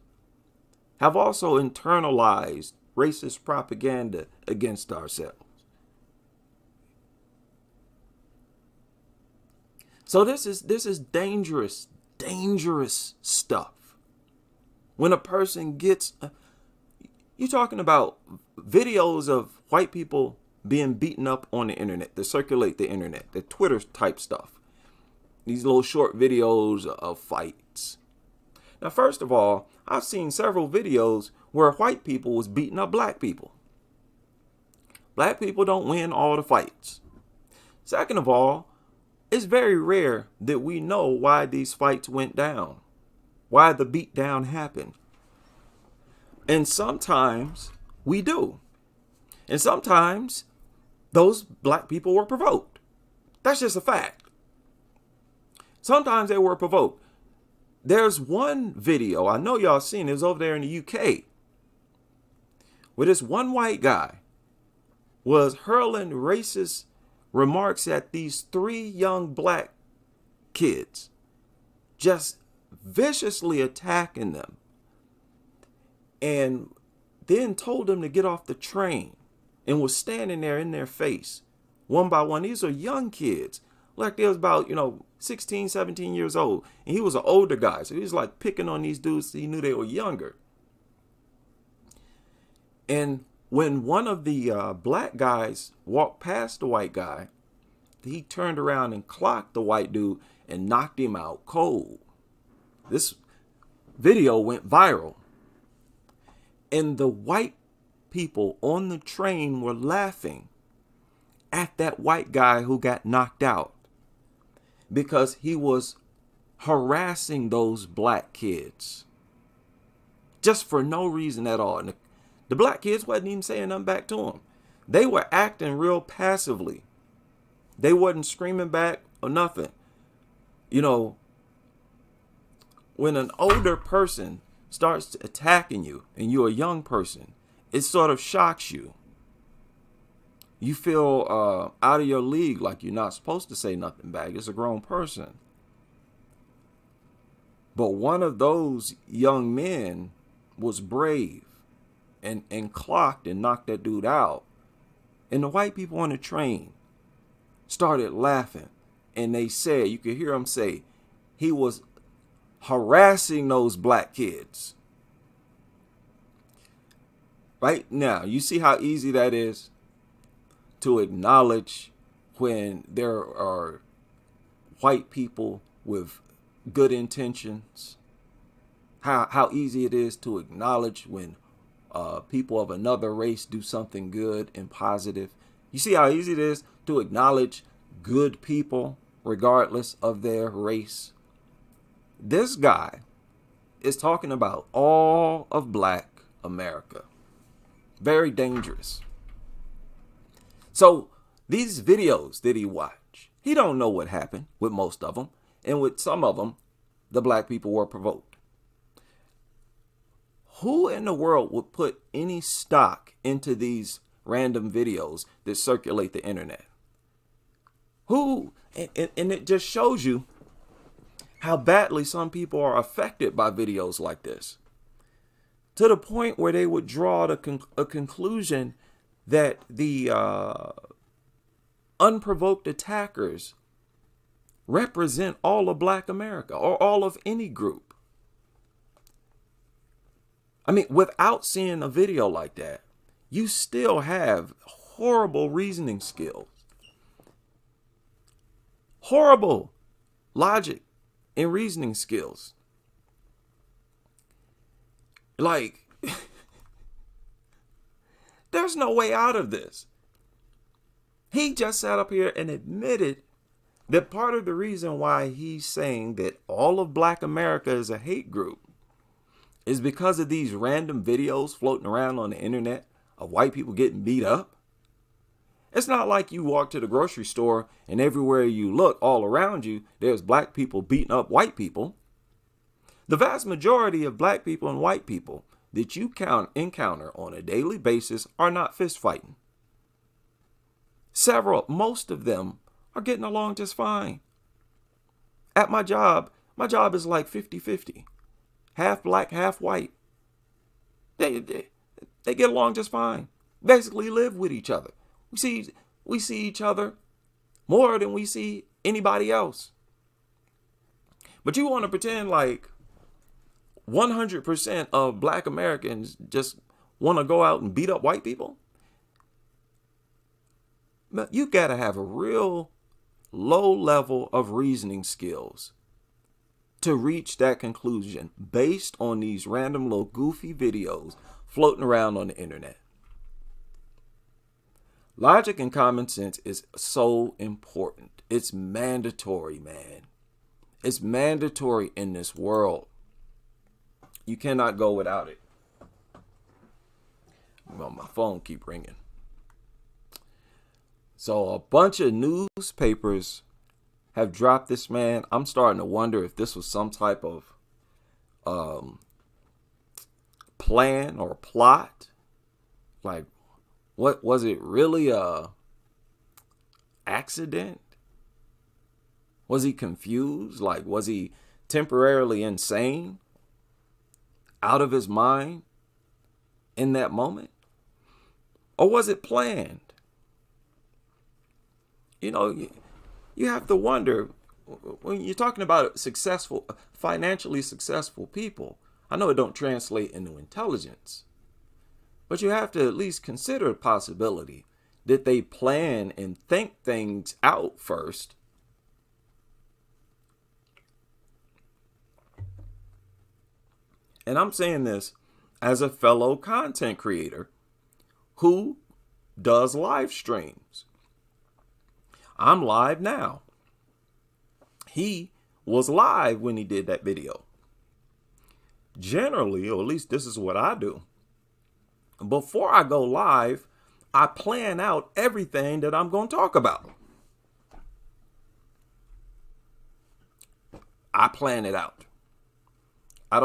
have also internalized racist propaganda against ourselves. So this is dangerous, dangerous stuff. When a person gets, you're talking about videos of white people being beaten up on the internet, that circulate the internet, the Twitter type stuff. These little short videos of fights. Now, first of all, I've seen several videos where white people was beating up Black people. Black people don't win all the fights. Second of all, it's very rare that we know why these fights went down, why the beatdown happened. And sometimes we do. And sometimes those Black people were provoked. That's just a fact. Sometimes they were provoked. There's one video, I know y'all seen it, was over there in the UK, where this one white guy was hurling racist remarks at these 3 young Black kids, just viciously attacking them, and then told them to get off the train and was standing there in their face, one by one. These are young kids, like they was about, 16, 17 years old. And he was an older guy. So he was like picking on these dudes. He knew they were younger. And when one of the Black guys walked past the white guy, he turned around and clocked the white dude and knocked him out cold. This video went viral. And the white people on the train were laughing at that white guy who got knocked out, because he was harassing those Black kids just for no reason at all. And the Black kids wasn't even saying nothing back to him. They were acting real passively. They wasn't screaming back or nothing. When an older person starts attacking you and you're a young person, it sort of shocks you. You feel out of your league, like you're not supposed to say nothing back. It's a grown person. But one of those young men was brave and clocked and knocked that dude out. And the white people on the train started laughing. And they said, you could hear them say, he was harassing those Black kids. Right now, you see how easy that is to acknowledge when there are white people with good intentions. How easy it is to acknowledge when people of another race do something good and positive. You see how easy it is to acknowledge good people regardless of their race. This guy is talking about all of Black America. Very dangerous. So these videos that he watched, he don't know what happened with most of them. And with some of them, the Black people were provoked. Who in the world would put any stock into these random videos that circulate the internet? Who? And it just shows you how badly some people are affected by videos like this, to the point where they would draw a conclusion that the unprovoked attackers represent all of Black America or all of any group. I mean, without seeing a video like that, you still have horrible reasoning skills, horrible logic and reasoning skills. Like, there's no way out of this. He just sat up here and admitted that part of the reason why he's saying that all of Black America is a hate group is because of these random videos floating around on the internet of white people getting beat up. It's not like you walk to the grocery store and everywhere you look all around you, there's Black people beating up white people. The vast majority of Black people and white people that you encounter on a daily basis are not fist fighting. Most of them are getting along just fine. At my job is like 50-50. Half Black, half white. They get along just fine. Basically live with each other. We see each other more than we see anybody else. But you want to pretend like 100% of Black Americans just want to go out and beat up white people? But you got to have a real low level of reasoning skills to reach that conclusion based on these random little goofy videos floating around on the internet. Logic and common sense is so important. It's mandatory, man. It's mandatory in this world. You cannot go without it. Well, my phone keep ringing. So a bunch of newspapers have dropped this man. I'm starting to wonder if this was some type of plan or plot. Like, what was it really a accident? Was he confused? Like, was he temporarily insane? Out of his mind in that moment? Or was it planned? You know, you have to wonder, when you're talking about financially successful people, I know it don't translate into intelligence, but you have to at least consider the possibility that they plan and think things out first. And I'm saying this as a fellow content creator who does live streams. I'm live now. He was live when he did that video. Generally, or at least this is what I do. Before I go live, I plan out everything that I'm going to talk about. I plan it out. I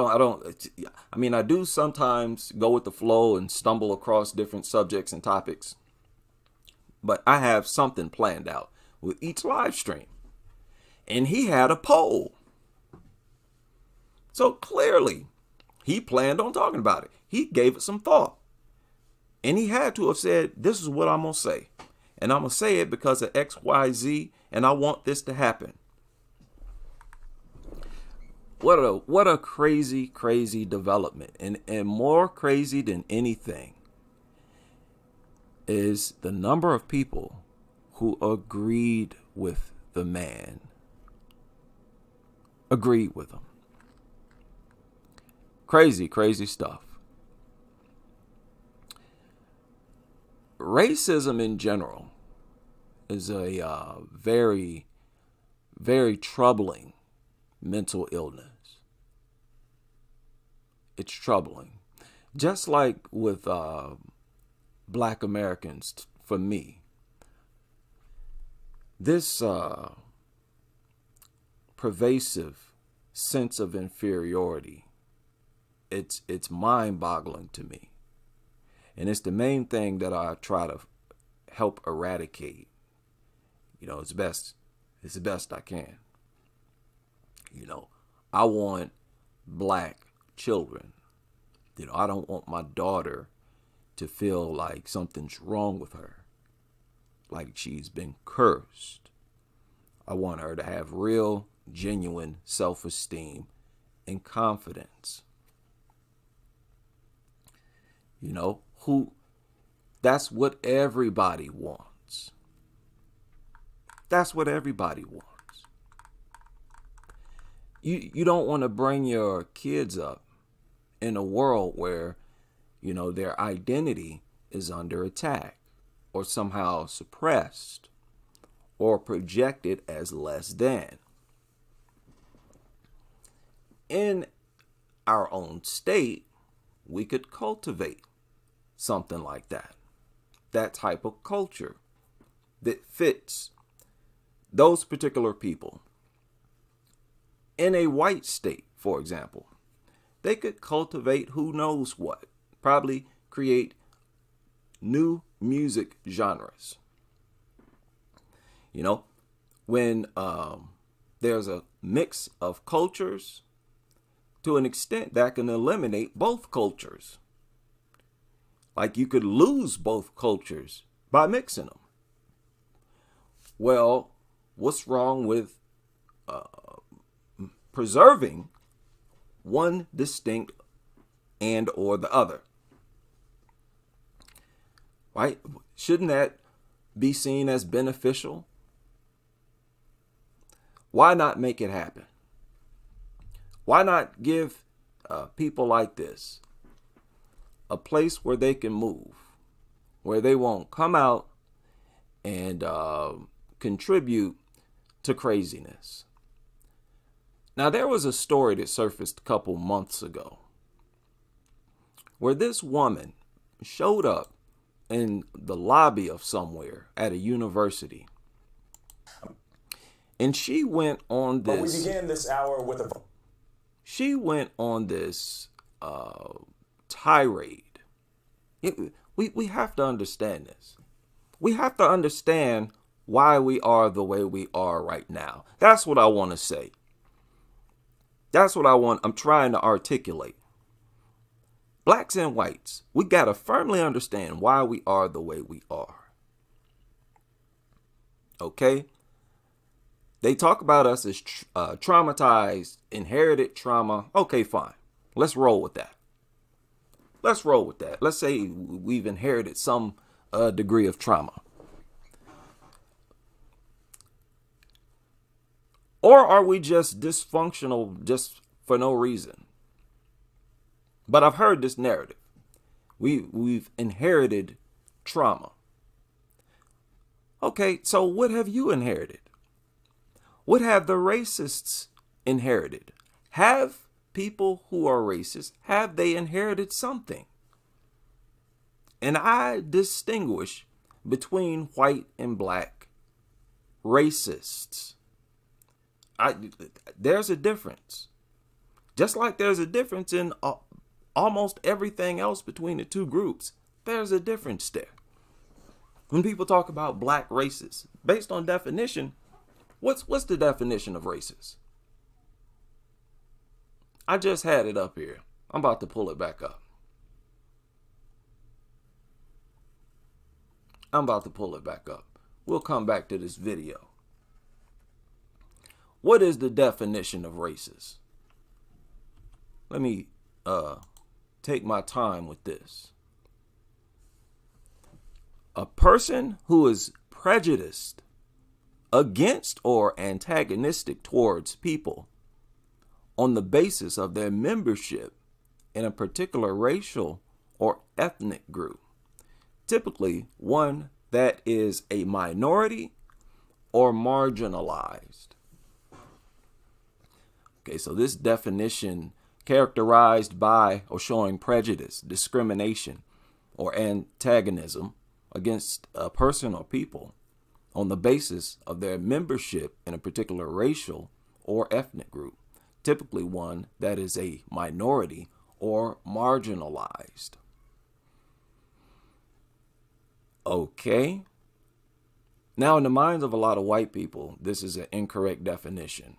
do sometimes go with the flow and stumble across different subjects and topics, but I have something planned out with each live stream. And he had a poll. So clearly, he planned on talking about it. He gave it some thought. And he had to have said, this is what I'm going to say. And I'm going to say it because of X, Y, Z, and I want this to happen. What a crazy, crazy development. And more crazy than anything is the number of people who agreed with the man. Agreed with him. Crazy, crazy stuff. Racism in general is a very, very troubling mental illness. It's troubling. Just like with Black Americans, for me, this pervasive sense of inferiority it's mind-boggling to me. And it's the main thing that I try to help eradicate. You know, it's the best I can. You know, I want black children. You know, I don't want my daughter to feel like something's wrong with her, like she's been cursed. I want her to have real, genuine self-esteem and confidence. You know, that's what everybody wants. That's what everybody wants. You don't want to bring your kids up in a world where, you know, their identity is under attack or somehow suppressed or projected as less than. In our own state, we could cultivate something like that. That type of culture that fits those particular people. In a white state, for example, they could cultivate who knows what, probably create new music genres. You know, when there's a mix of cultures, to an extent that can eliminate both cultures. Like you could lose both cultures by mixing them. Well, what's wrong with preserving one distinct and or the other? Right? Shouldn't that be seen as beneficial? Why not make it happen? Why not give people like this a place where they can move, where they won't come out and contribute to craziness? Now, there was a story that surfaced a couple months ago where this woman showed up in the lobby of somewhere at a university. And she went on this. But we began this hour with a. She went on this tirade. We have to understand this. We have to understand why we are the way we are right now. That's what I want to say. That's what I'm trying to articulate. Blacks and whites, we got to firmly understand why we are the way we are. Okay? They talk about us as traumatized, inherited trauma. Okay, fine. Let's roll with that. Let's roll with that. Let's say we've inherited some degree of trauma. Or are we just dysfunctional just for no reason? But I've heard this narrative. We've inherited trauma. Okay, so what have you inherited? What have the racists inherited? Have people who are racist, have they inherited something? And I distinguish between white and black racists. There's a difference. Just like there's a difference in almost everything else between the two groups. There's a difference there. When people talk about black racists, based on definition, what's the definition of racist? I just had it up here. I'm about to pull it back up. We'll come back to this video. What is the definition of racist? Let me take my time with this. A person who is prejudiced against or antagonistic towards people on the basis of their membership in a particular racial or ethnic group, typically one that is a minority or marginalized. Okay, so this definition characterized by or showing prejudice, discrimination, or antagonism against a person or people on the basis of their membership in a particular racial or ethnic group, typically one that is a minority or marginalized. Okay. Now, in the minds of a lot of white people, this is an incorrect definition,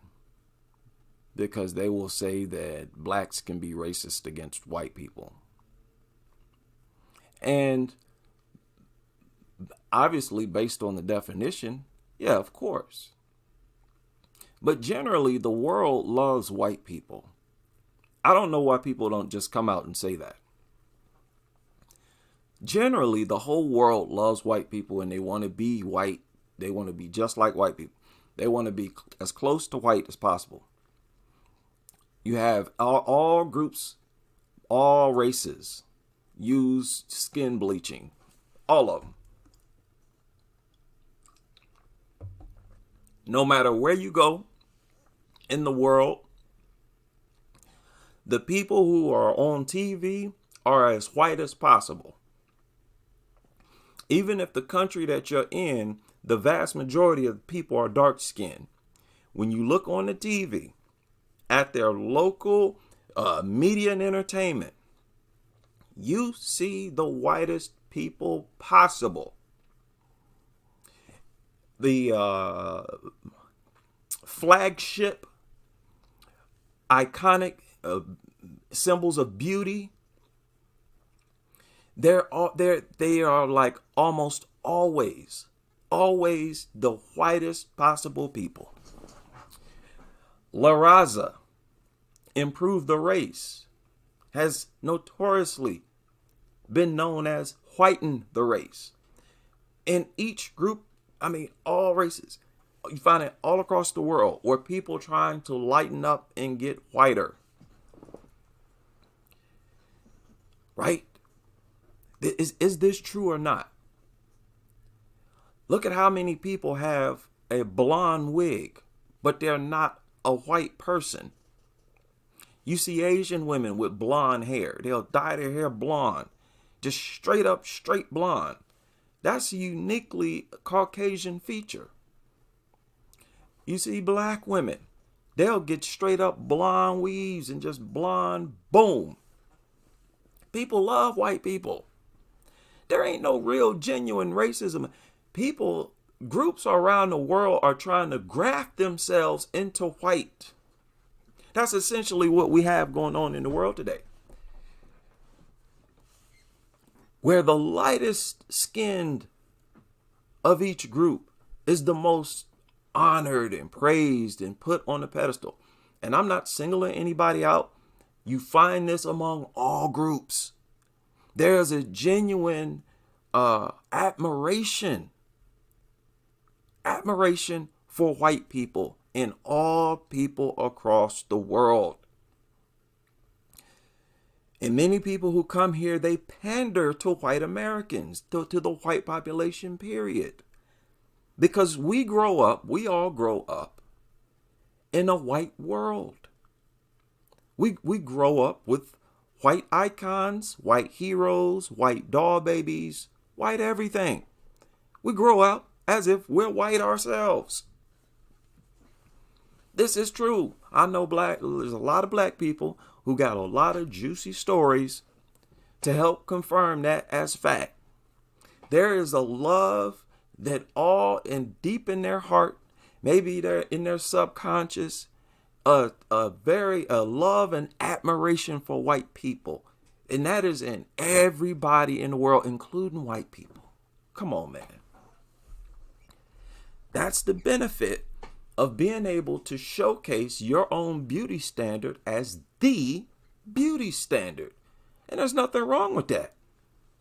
because they will say that blacks can be racist against white people. And obviously, based on the definition, yeah, of course. But generally, the world loves white people. I don't know why people don't just come out and say that. Generally, the whole world loves white people, and they want to be white. They want to be just like white people. They want to be as close to white as possible. You have all groups, all races use skin bleaching. All of them. No matter where you go in the world, the people who are on TV are as white as possible. Even if the country that you're in, the vast majority of people are dark skinned. When you look on the TV at their local media and entertainment, you see the whitest people possible. The flagship, iconic symbols of beauty, they are like almost always the whitest possible people. La Raza, Improve the Race, has notoriously been known as whiten the race. In each group, all races, you find it all across the world where people trying to lighten up and get whiter. Right? Is this true or not? Look at how many people have a blonde wig, but they're not a white person. You see Asian women with blonde hair. They'll dye their hair blonde, just straight blonde. That's a uniquely Caucasian feature. You see black women, they'll get straight up blonde weaves and just blonde, boom. People love white people. There ain't no real genuine racism. Groups around the world are trying to graft themselves into white. That's essentially what we have going on in the world today. Where the lightest skinned of each group is the most honored and praised and put on a pedestal. And I'm not singling anybody out. You find this among all groups. There's a genuine admiration for white people in all people across the world. And many people who come here, they pander to white Americans, to the white population, period. Because we all grow up in a white world. We grow up with white icons, white heroes, white doll babies, white everything. We grow up as if we're white ourselves. This is true. I know there's a lot of black people who got a lot of juicy stories to help confirm that as fact. There is a love that all and deep in their heart, maybe they're in their subconscious, a love and admiration for white people. And that is in everybody in the world, including white people. Come on, man. That's the benefit of being able to showcase your own beauty standard as the beauty standard. And there's nothing wrong with that.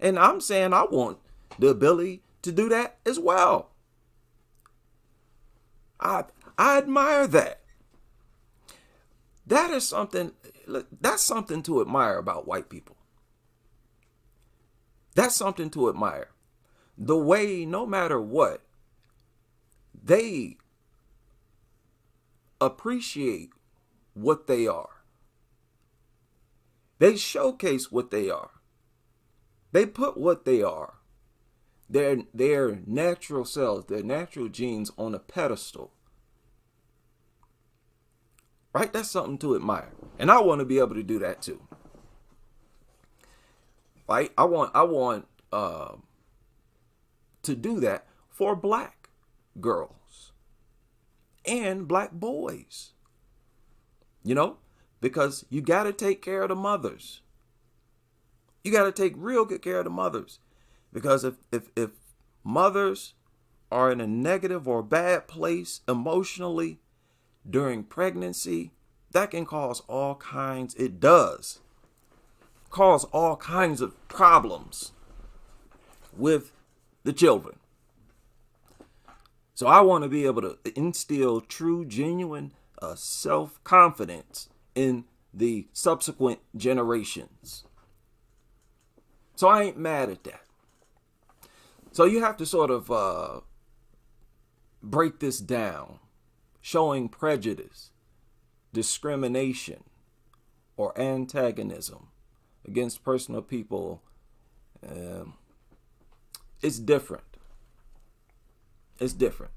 And I'm saying I want the ability to do that as well. I admire that. That's something to admire about white people. That's something to admire. The way, no matter what, they appreciate what they are. They showcase what they are. They put what they are, their natural selves, their natural genes on a pedestal. Right? That's something to admire. And I want to be able to do that too. right? I want to do that for black girls and black boys, you know, because you got to take care of the mothers. You got to take real good care of the mothers, because if mothers are in a negative or bad place emotionally during pregnancy, that can cause all kinds, it does cause all kinds of problems with the children. So I want to be able to instill true, genuine self-confidence in the subsequent generations. So I ain't mad at that. So you have to sort of break this down, showing prejudice, discrimination, or antagonism against personal people. It's different. It's different.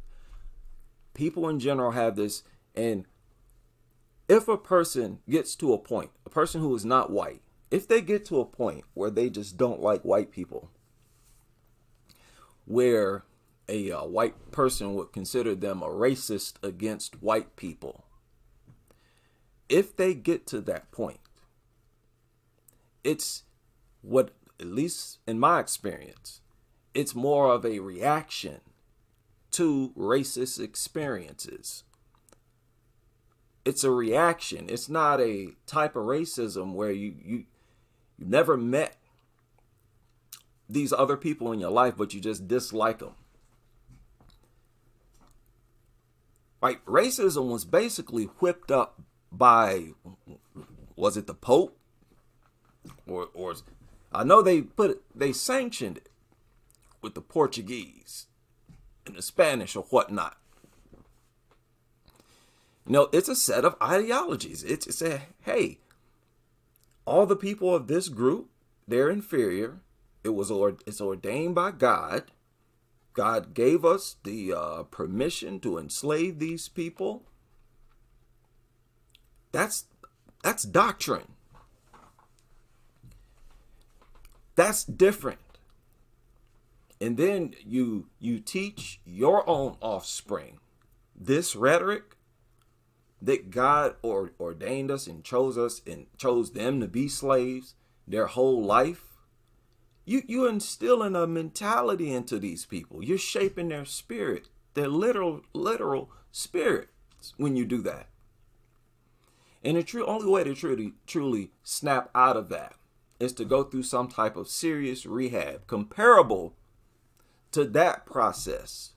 People in general have this, and if a person gets to a point, a person who is not white, if they get to a point where they just don't like white people, where a white person would consider them a racist against white people, if they get to that point, it's what, at least in my experience, it's more of a reaction to racist experiences. It's a reaction. It's not a type of racism where you never met these other people in your life, but you just dislike them. Right? Racism was basically whipped up by, was it the Pope? Or I know they sanctioned it with the Portuguese and the Spanish or whatnot. You know, it's a set of ideologies. It's a, hey, all the people of this group, they're inferior. It's ordained by God. God gave us the permission to enslave these people. That's doctrine. That's different. And then you teach your own offspring this rhetoric that God ordained us and chose them to be slaves their whole life. You instilling a mentality into these people. You're shaping their spirit, their literal spirits when you do that. And the only way to truly snap out of that is to go through some type of serious rehab comparable to that process.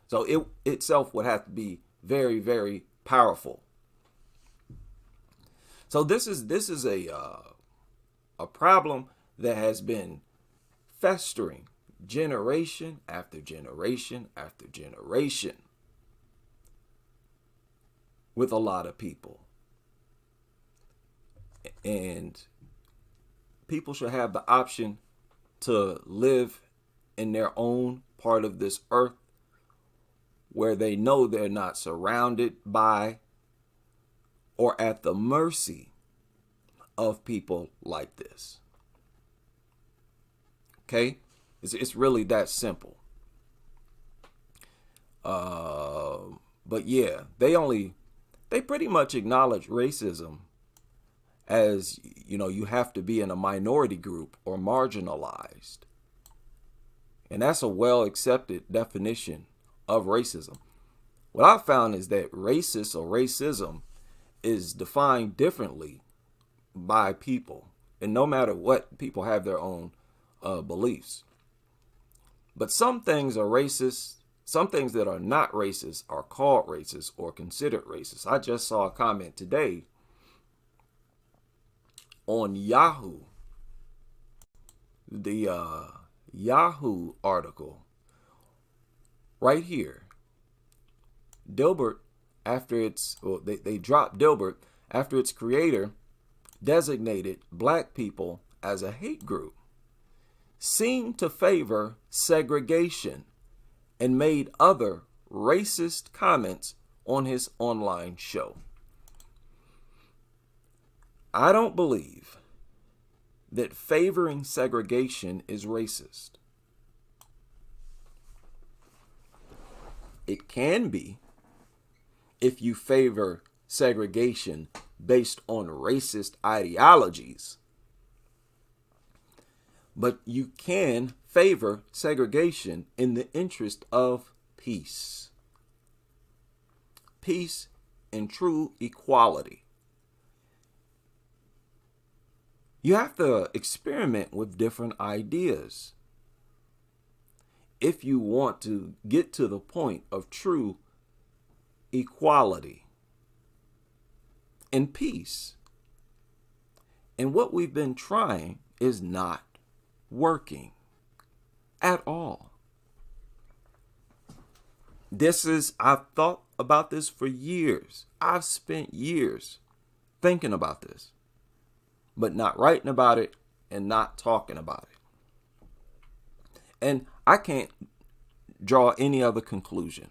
So it itself would have to be very, very powerful. So this is a problem that has been festering generation after generation after generation with a lot of people. And people should have the option to live in their own part of this earth where they know they're not surrounded by or at the mercy of people like this. Okay? It's really that simple. But yeah, they pretty much acknowledge racism as, you know, you have to be in a minority group or marginalized. And that's a well-accepted definition of racism. What I've found is that racist or racism is defined differently by people. And no matter what, people have their own beliefs. But some things are racist. Some things that are not racist are called racist or considered racist. I just saw a comment today on Yahoo. The Yahoo article right here. Dilbert, they dropped Dilbert after its creator designated black people as a hate group, seemed to favor segregation, and made other racist comments on his online show. I don't believe that favoring segregation is racist. It can be if you favor segregation based on racist ideologies, but you can favor segregation in the interest of peace. Peace and true equality. You have to experiment with different ideas if you want to get to the point of true equality and peace. And what we've been trying is not working at all. I've thought about this for years. I've spent years thinking about this, but not writing about it and not talking about it. And I can't draw any other conclusion.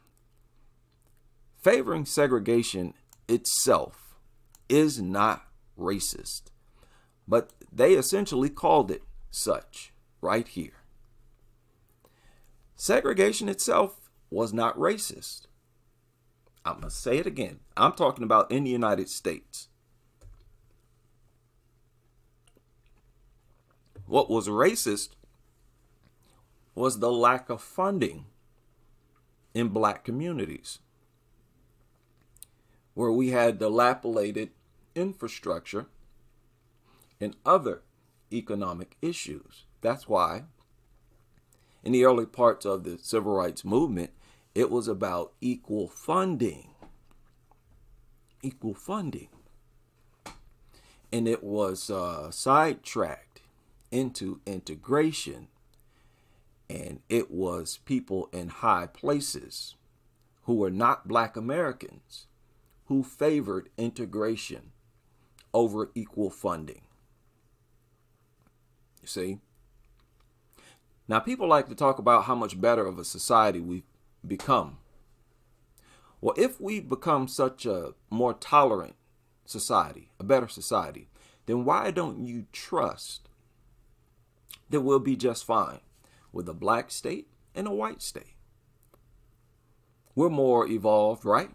Favoring segregation itself is not racist, but they essentially called it such right here. Segregation itself was not racist. I'm going to say it again. I'm talking about in the United States. What was racist was the lack of funding in black communities, where we had dilapidated infrastructure and other economic issues. That's why in the early parts of the civil rights movement, it was about equal funding. Equal funding. And it was sidetracked into integration. And it was people in high places who were not black Americans who favored integration over equal funding. You see? Now, people like to talk about how much better of a society we've become. Well, if we become such a more tolerant society, a better society, then why don't you trust that we'll be just fine with a black state and a white state? We're more evolved, right?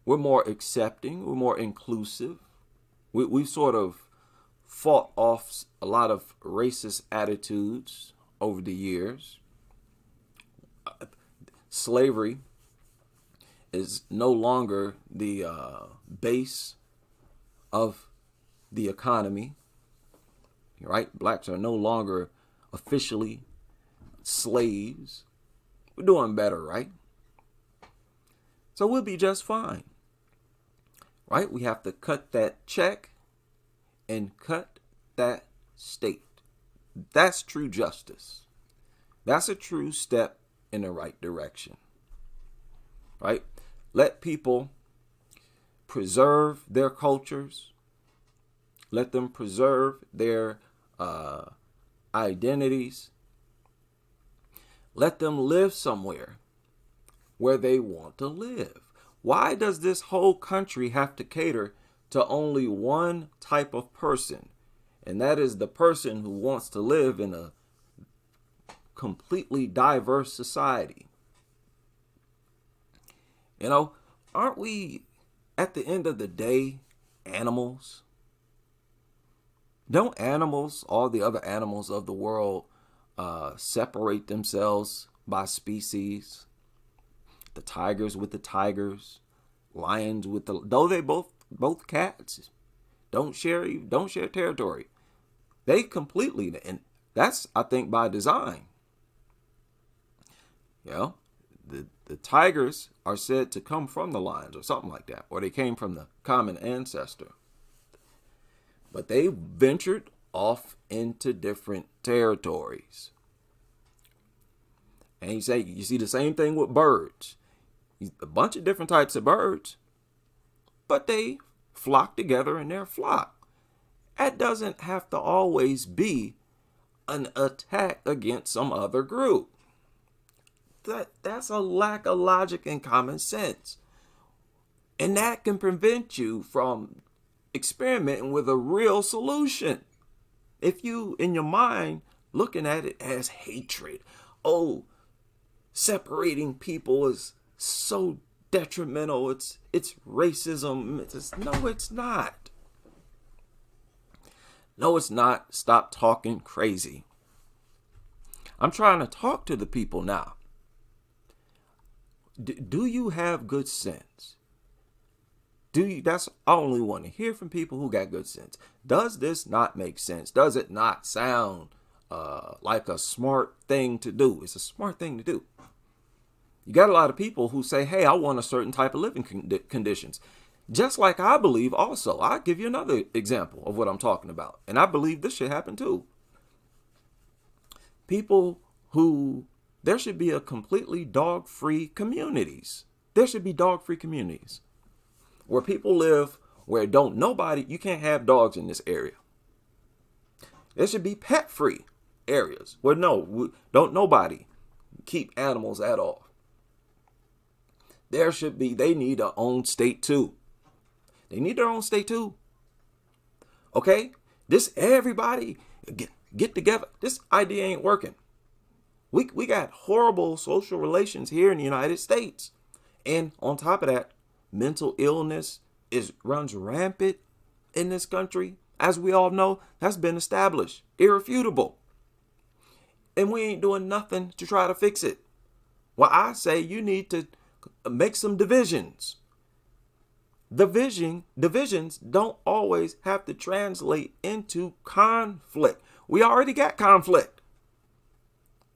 We're more accepting. We're more inclusive. We've sort of fought off a lot of racist attitudes over the years. Slavery is no longer the base of the economy, right? Blacks are no longer officially slaves. We're doing better, right? So we'll be just fine, right? We have to cut that check and cut that state. That's true justice. That's a true step in the right direction, right? Let people preserve their cultures. Let them preserve their identities. Let them live somewhere where they want to live. Why does this whole country have to cater to only one type of person? And that is the person who wants to live in a completely diverse society. You know, aren't we, at the end of the day, animals? Don't animals, all the other animals of the world, separate themselves by species? The tigers with the tigers, lions with the, though they both cats, don't share territory. They completely, and that's, I think, by design. You know, the tigers are said to come from the lions or something like that, or they came from the common ancestor. But they ventured off into different territories. And you see the same thing with birds. A bunch of different types of birds, but they flock together in their flock. That doesn't have to always be an attack against some other group. That's a lack of logic and common sense. And that can prevent you from experimenting with a real solution. If you, in your mind, looking at it as hatred, oh, separating people is so detrimental, it's racism. No, it's not. No, it's not. Stop talking crazy. I'm trying to talk to the people now. Do you have good sense? That's I only want to hear from people who got good sense. Does this not make sense? Does it not sound like a smart thing to do? It's a smart thing to do. You got a lot of people who say, hey, I want a certain type of living conditions. Just like I believe also. I'll give you another example of what I'm talking about. And I believe this should happen too. People who, there should be a completely dog-free communities. There should be dog-free communities where people live, where you can't have dogs in this area. There should be pet-free areas where don't nobody keep animals at all. They need their own state too. They need their own state too. Okay? Everybody get together. This idea ain't working. We got horrible social relations here in the United States. And on top of that, mental illness runs rampant in this country. As we all know, that's been established, irrefutable. And we ain't doing nothing to try to fix it. Well, I say you need to make some divisions. Divisions don't always have to translate into conflict. We already got conflict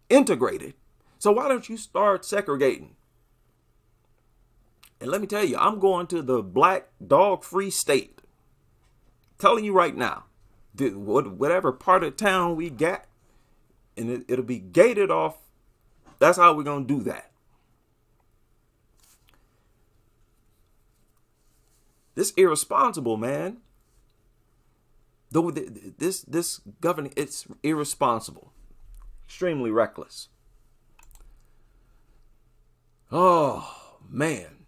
integrated. So why don't you start segregating? And let me tell you, I'm going to the black dog-free state. Telling you right now, whatever part of town we got, and it'll be gated off. That's how we're going to do that. This irresponsible, man. This governing, it's irresponsible. Extremely reckless. Oh, man.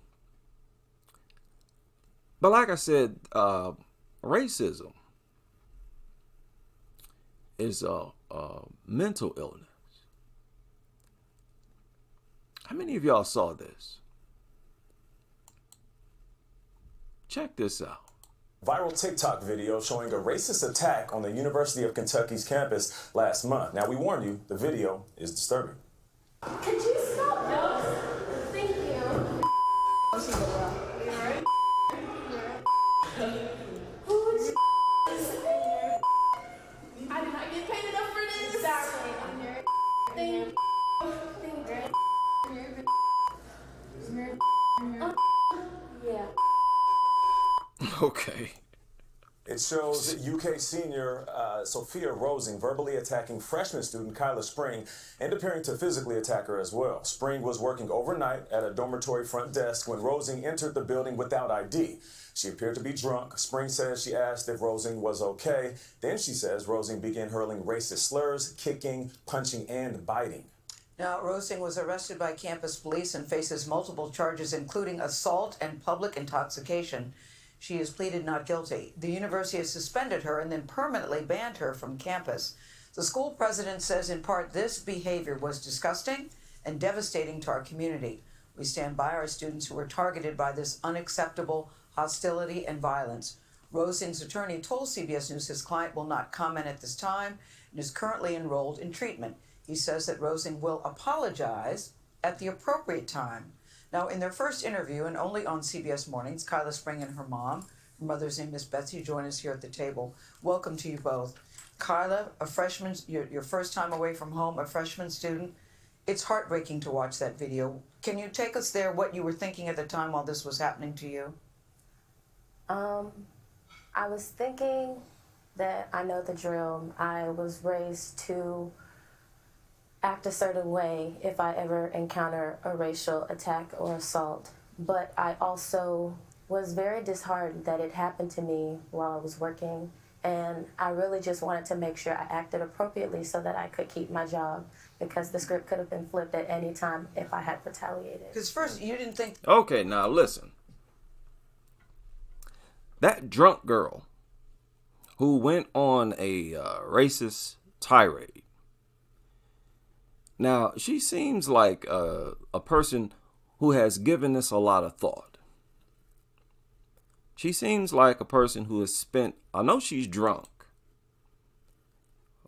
But like I said, racism is a mental illness. How many of y'all saw this? Check this out. Viral TikTok video showing a racist attack on the University of Kentucky's campus last month. Now, we warn you, the video is disturbing. Could you stop? No. Thank you. I did not get paid enough for this. Exactly. Thank you. Yeah. Okay. It shows UK senior Sophia Rosing verbally attacking freshman student Kyla Spring and appearing to physically attack her as well. Spring was working overnight at a dormitory front desk when Rosing entered the building without ID. She appeared to be drunk. Spring says she asked if Rosing was okay. Then she says Rosing began hurling racist slurs, kicking, punching, and biting. Now, Rosing was arrested by campus police and faces multiple charges, including assault and public intoxication. She has pleaded not guilty. The university has suspended her and then permanently banned her from campus. The school president says in part this behavior was disgusting and devastating to our community. We stand by our students who were targeted by this unacceptable hostility and violence. Rosing's attorney told CBS News his client will not comment at this time and is currently enrolled in treatment. He says that Rosing will apologize at the appropriate time. Now, in their first interview, and only on CBS Mornings, Kyla Spring and her mom, her mother's name is Betsy, join us here at the table. Welcome to you both. Kyla, a freshman, your first time away from home, a freshman student. It's heartbreaking to watch that video. Can you take us there, what you were thinking at the time while this was happening to you? I was thinking that I know the drill. I was raised to act a certain way if I ever encounter a racial attack or assault. But I also was very disheartened that it happened to me while I was working. And I really just wanted to make sure I acted appropriately so that I could keep my job, because the script could have been flipped at any time if I had retaliated. Because first, you didn't think... Okay, now listen. That drunk girl who went on a racist tirade. Now, she seems like a person who has given this a lot of thought. She seems like a person who has spent, I know she's drunk,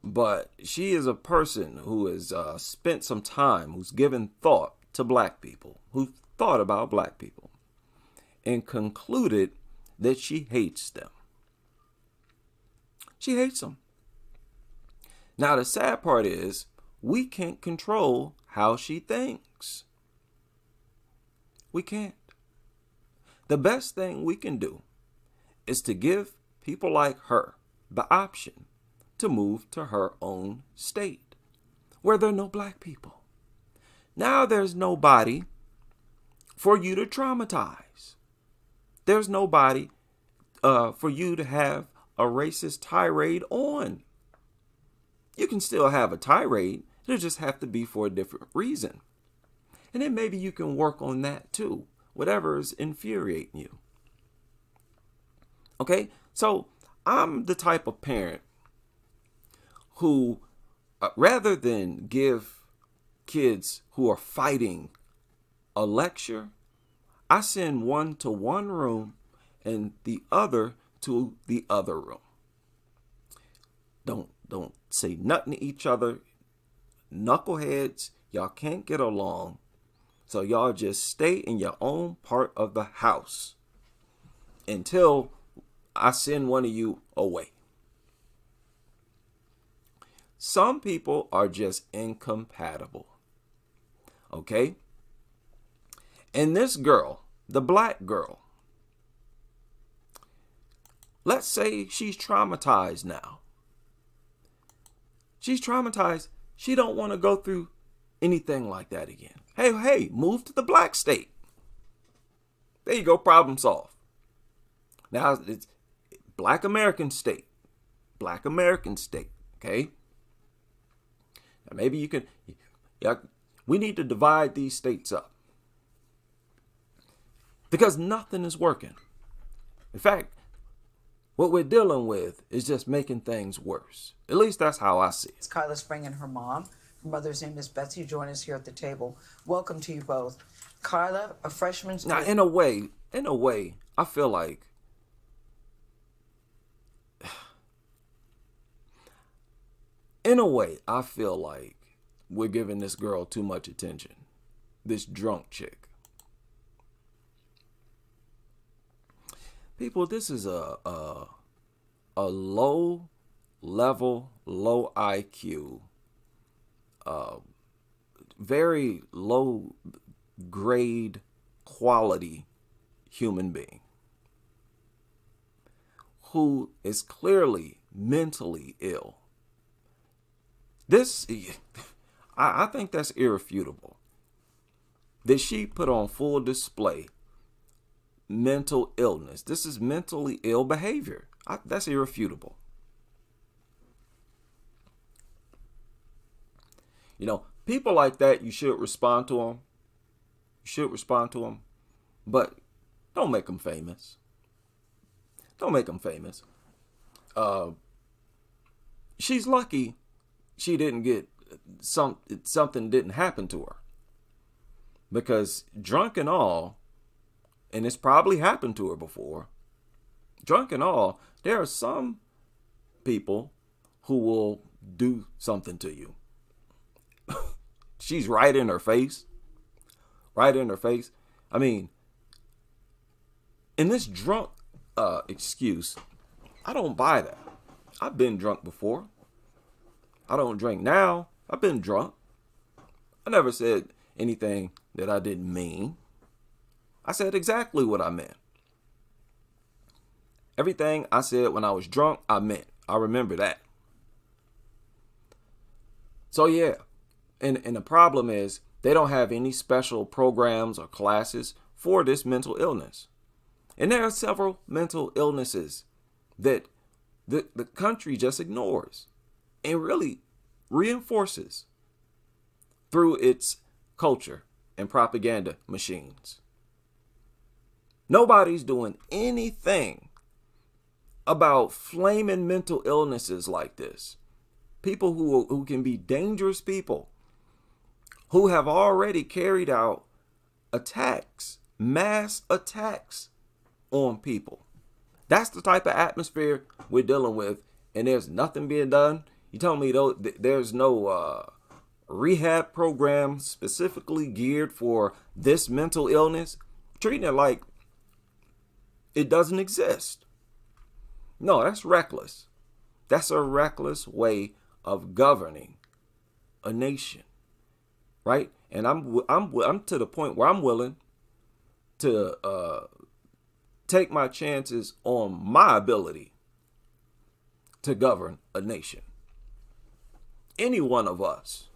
but she is a person who has spent some time, who's given thought to black people, who thought about black people, and concluded that she hates them. She hates them. Now, the sad part is, we can't control how she thinks. We can't. The best thing we can do is to give people like her the option to move to her own state where there are no black people. Now there's nobody for you to traumatize. There's nobody for you to have a racist tirade on. You can still have a tirade. It'll just have to be for a different reason. And then maybe you can work on that too. Whatever is infuriating you. Okay? So I'm the type of parent who, rather than give kids who are fighting a lecture, I send one to one room and the other to the other room. Don't say nothing to each other. Knuckleheads, y'all can't get along. So y'all just stay in your own part of the house until I send one of you away. Some people are just incompatible. Okay? And this girl, the black girl, let's say she's traumatized now. She's traumatized. She don't want to go through anything like that again. Hey, move to the black state. There you go, problem solved. Now it's Black American state. Black American state, okay? Now maybe you can, we need to divide these states up. Because nothing is working. In fact, what we're dealing with is just making things worse. At least that's how I see it. It's Kyla Spring and her mom. Her mother's name is Betsy. Join us here at the table. Welcome to you both. Kyla, a freshman. Now, in a way, I feel like we're giving this girl too much attention. This drunk chick. People, this is a low level, low IQ, very low grade quality human being who is clearly mentally ill. This, I think that's irrefutable. That she put on full display mental illness. This is mentally ill behavior. That's irrefutable. You know, people like that, you should respond to them. You should respond to them. But don't make them famous. Don't make them famous. She's lucky she didn't get something didn't happen to her. Because drunk and all, and it's probably happened to her before, drunk and all, there are some people who will do something to you. She's right in her face. Right in her face. I mean, in this drunk excuse, I don't buy that. I've been drunk before. I don't drink now. I've been drunk. I never said anything that I didn't mean. I said exactly what I meant. Everything I said when I was drunk, I meant. I remember that. So yeah, and the problem is they don't have any special programs or classes for this mental illness. And there are several mental illnesses that the country just ignores and really reinforces through its culture and propaganda machines. Nobody's doing anything about flaming mental illnesses like this. People who can be dangerous people, who have already carried out attacks, mass attacks on people. That's the type of atmosphere we're dealing with, and there's nothing being done. You tell me though, there's no rehab program specifically geared for this mental illness, treating it like it doesn't exist. No, that's reckless. That's a reckless way of governing a nation, right? And I'm to the point where I'm willing to take my chances on my ability to govern a nation. Any one of us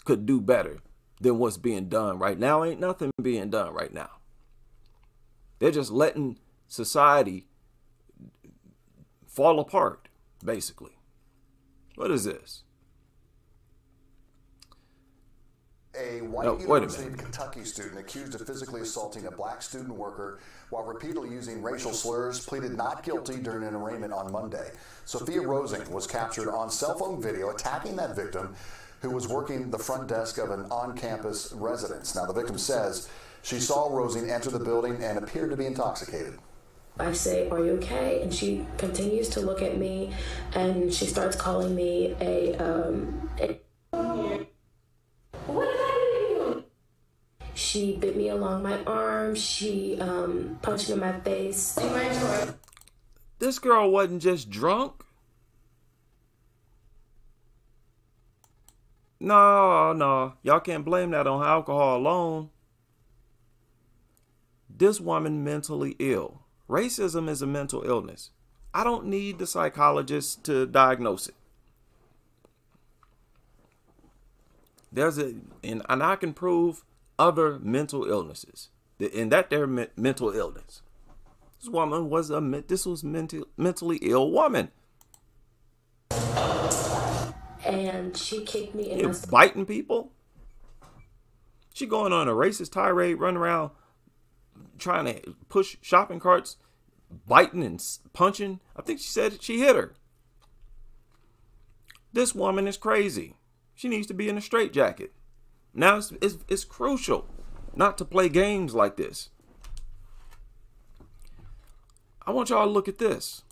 could do better than what's being done right now. Ain't nothing being done right now. They're just letting society fall apart, basically. What is this? A white University of Kentucky student accused of physically assaulting a black student worker while repeatedly using racial slurs pleaded not guilty during an arraignment on Monday. Sophia Rosing was captured on cell phone video attacking that victim who was working the front desk of an on-campus residence. Now, the victim says she saw Rosing enter the building and appeared to be intoxicated. I say, "Are you okay?" And she continues to look at me, and she starts calling me a what did I do? She bit me along my arm. She punched me in my face. This girl wasn't just drunk. No. Y'all can't blame that on alcohol alone. This woman mentally ill. Racism is a mental illness. I don't need the psychologist to diagnose it. And I can prove other mental illnesses, and that they're mental illness. This woman was mentally ill woman. And she kicked me in my stomach. Biting people. She going on a racist tirade, running around trying to push shopping carts, biting and punching. I think she said she hit her. This woman is crazy. She needs to be in a straitjacket. Now it's crucial not to play games like this. I want y'all to look at this.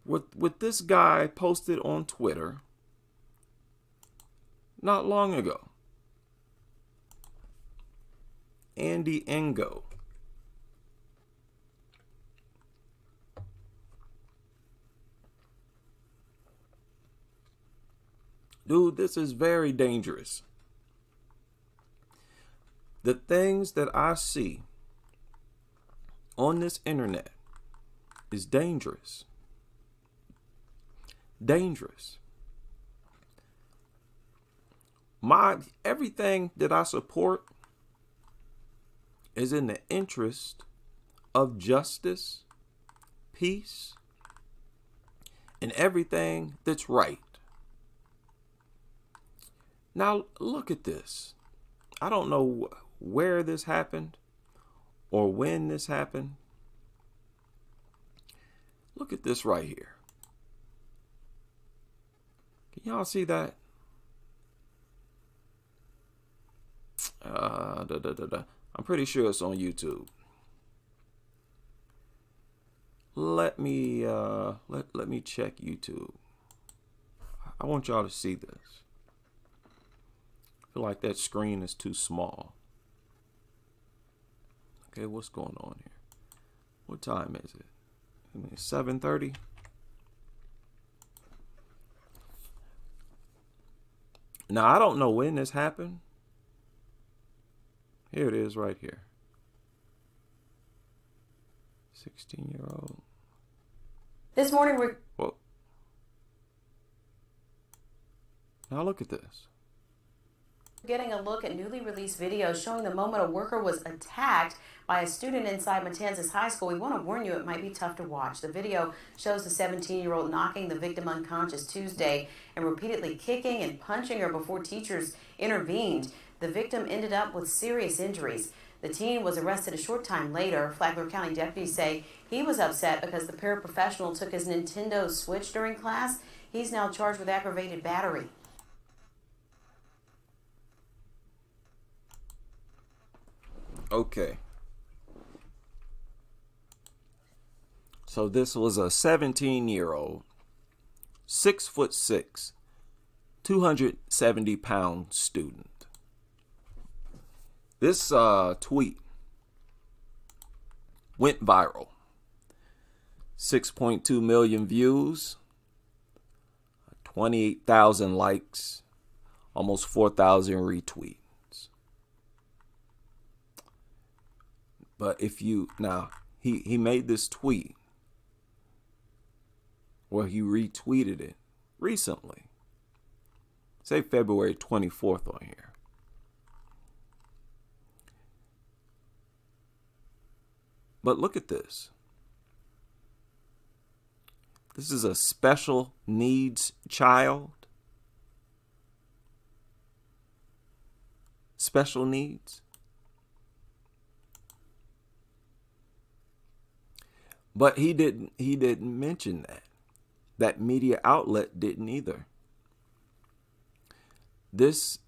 What this guy posted on Twitter not long ago. Andy Ngo. Dude, this is very dangerous. The things that I see on this internet is dangerous. Dangerous. Everything that I support is in the interest of justice, peace, and everything that's right. Now, look at this. I don't know where this happened or when this happened. Look at this right here. Can y'all see that? I'm pretty sure it's on YouTube. Let me check YouTube. I want y'all to see this. I feel like that screen is too small. Okay, what's going on here? What time is it? I mean, 7:30. Now, I don't know when this happened. Here it is right here. 16-year-old. This morning we're... Well, now look at this. Getting a look at newly released videos showing the moment a worker was attacked by a student inside Matanzas High School. We want to warn you, it might be tough to watch. The video shows the 17-year-old knocking the victim unconscious Tuesday and repeatedly kicking and punching her before teachers intervened. The victim ended up with serious injuries. The teen was arrested a short time later. Flagler County deputies say he was upset because the paraprofessional took his Nintendo Switch during class. He's now charged with aggravated battery. Okay. So this was a 17-year-old, 6'6", 270-pound student. This tweet went viral. 6.2 million views, 28,000 likes, almost 4,000 retweets. But if you, now, he made this tweet where he retweeted it recently. Say February 24th on here. But look at this. This is a special needs child. Special needs. But he didn't mention that. That media outlet didn't either. This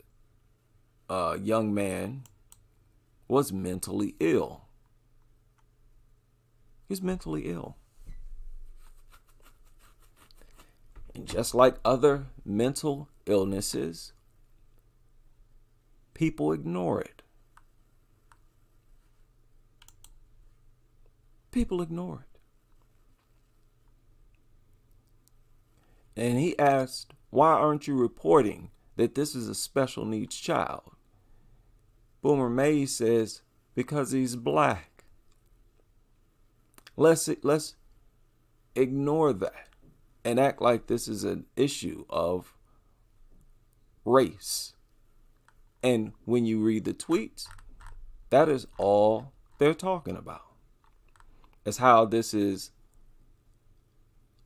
young man was mentally ill. He's mentally ill. And just like other mental illnesses, people ignore it. People ignore it. And he asked, why aren't you reporting that this is a special needs child? Boomer Mays says, because he's black. Let's ignore that and act like this is an issue of race. And when you read the tweets, that is all they're talking about. It's how this is.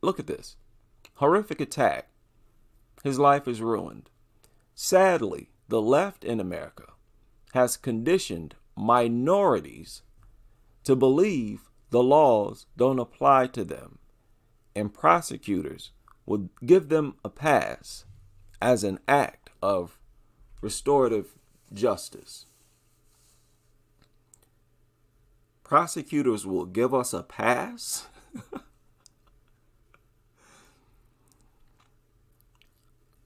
Look at this. Horrific attack. His life is ruined. Sadly, the left in America has conditioned minorities to believe the laws don't apply to them, and prosecutors would give them a pass as an act of restorative justice. Prosecutors will give us a pass?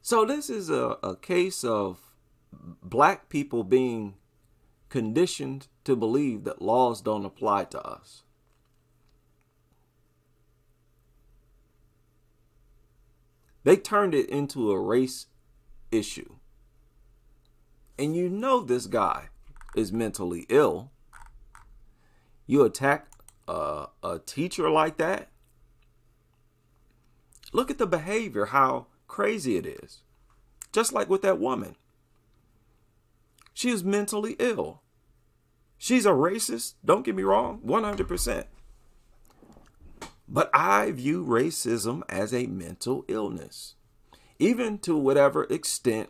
So this is a case of black people being conditioned to believe that laws don't apply to us. They turned it into a race issue. And you know this guy is mentally ill. You attack a teacher like that? Look at the behavior, how crazy it is. Just like with that woman. She is mentally ill. She's a racist, don't get me wrong, 100%. But I view racism as a mental illness. Even to whatever extent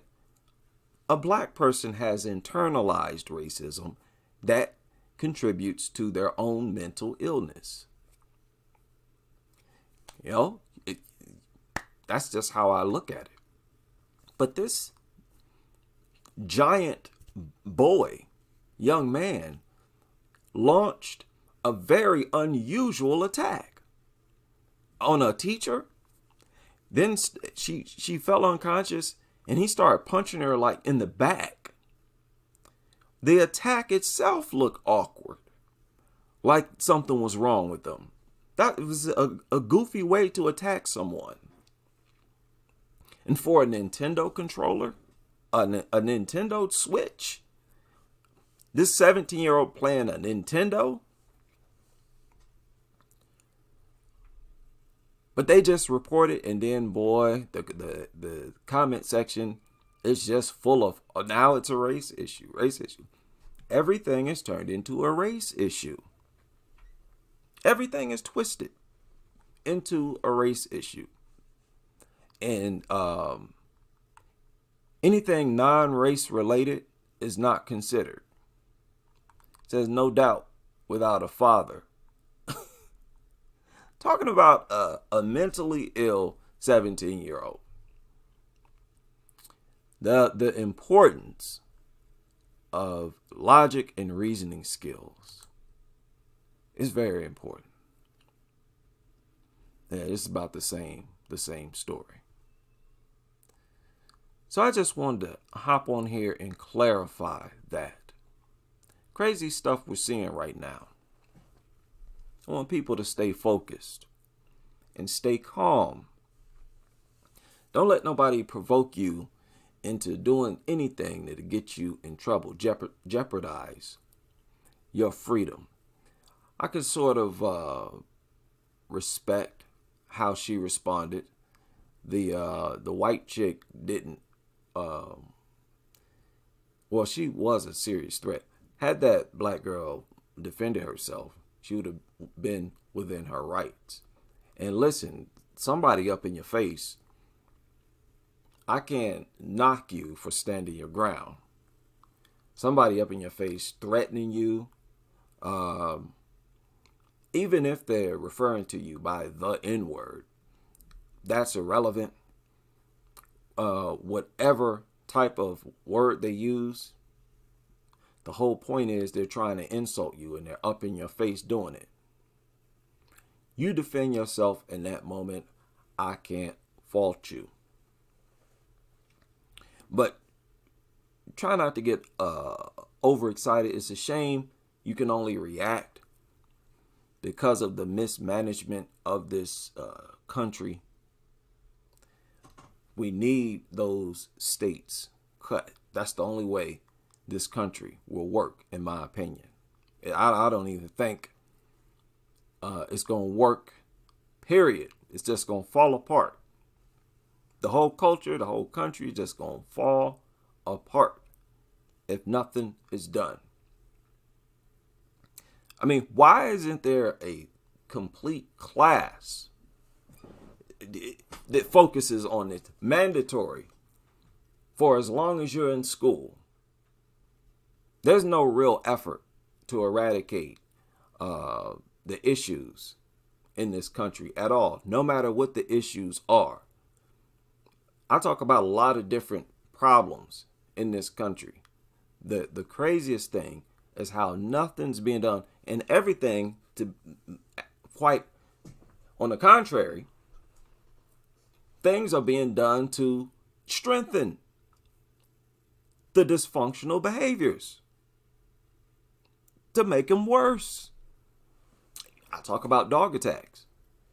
a black person has internalized racism, that contributes to their own mental illness. You know, that's just how I look at it. But this giant boy, young man, launched a very unusual attack on a teacher. Then she fell unconscious and he started punching her like in the back. The attack itself looked awkward, like something was wrong with them. That was a goofy way to attack someone. And for a Nintendo controller, a Nintendo Switch, this 17-year-old playing a Nintendo. But they just reported, and then boy, the comment section is just full of, oh, now it's a race issue. Everything is turned into a race issue. Everything is twisted into a race issue. And anything non-race related is not considered. says, no doubt without a father. Talking about a mentally ill 17-year-old. The importance of logic and reasoning skills is very important. Yeah, it's about the same story. So I just wanted to hop on here and clarify that. Crazy stuff we're seeing right now. I want people to stay focused and stay calm. Don't let nobody provoke you into doing anything that'll get you in trouble, jeopardize your freedom. I could sort of respect how she responded. The white chick didn't. Well, she was a serious threat. Had that black girl defended herself, she would have been within her rights. And listen, somebody up in your face, I can't knock you for standing your ground. Somebody up in your face threatening you, even if they're referring to you by the N-word, that's irrelevant. Whatever type of word they use, the whole point is they're trying to insult you and they're up in your face doing it. You defend yourself in that moment. I can't fault you. But try not to get overexcited. It's a shame you can only react because of the mismanagement of this country. We need those states cut. That's the only way this country will work, in my opinion. I don't even think it's going to work, period. It's just going to fall apart. The whole culture, the whole country is just going to fall apart if nothing is done. I mean, why isn't there a complete class that focuses on it, mandatory, for as long as you're in school? There's no real effort to eradicate the issues in this country at all, no matter what the issues are. I talk about a lot of different problems in this country. The craziest thing is how nothing's being done, and everything, to quite on the contrary, things are being done to strengthen the dysfunctional behaviors, to make them worse. I talk about dog attacks.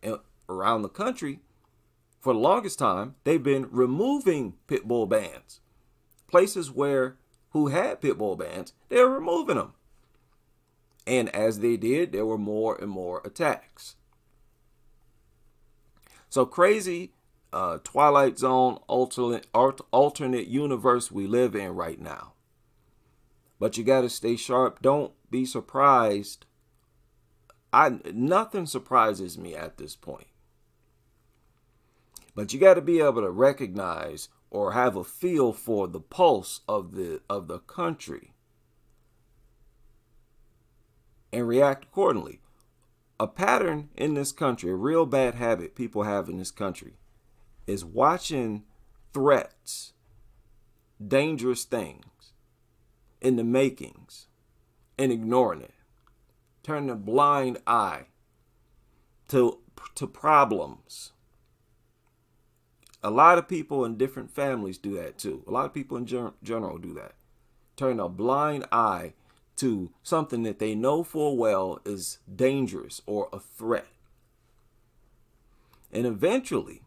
And around the country, for the longest time, they've been removing pit bull bans. Places who had pit bull bans, they were removing them. And as they did, there were more and more attacks. So crazy Twilight Zone alternate universe we live in right now. But you got to stay sharp. Don't be surprised. Nothing surprises me at this point. But you got to be able to recognize or have a feel for the pulse of the country and react accordingly. A pattern in this country, a real bad habit people have in this country, is watching threats, dangerous things in the makings and ignoring it. Turning a blind eye to problems. A lot of people in different families do that too. A lot of people in general do that. Turn a blind eye to something that they know full well is dangerous or a threat. And eventually,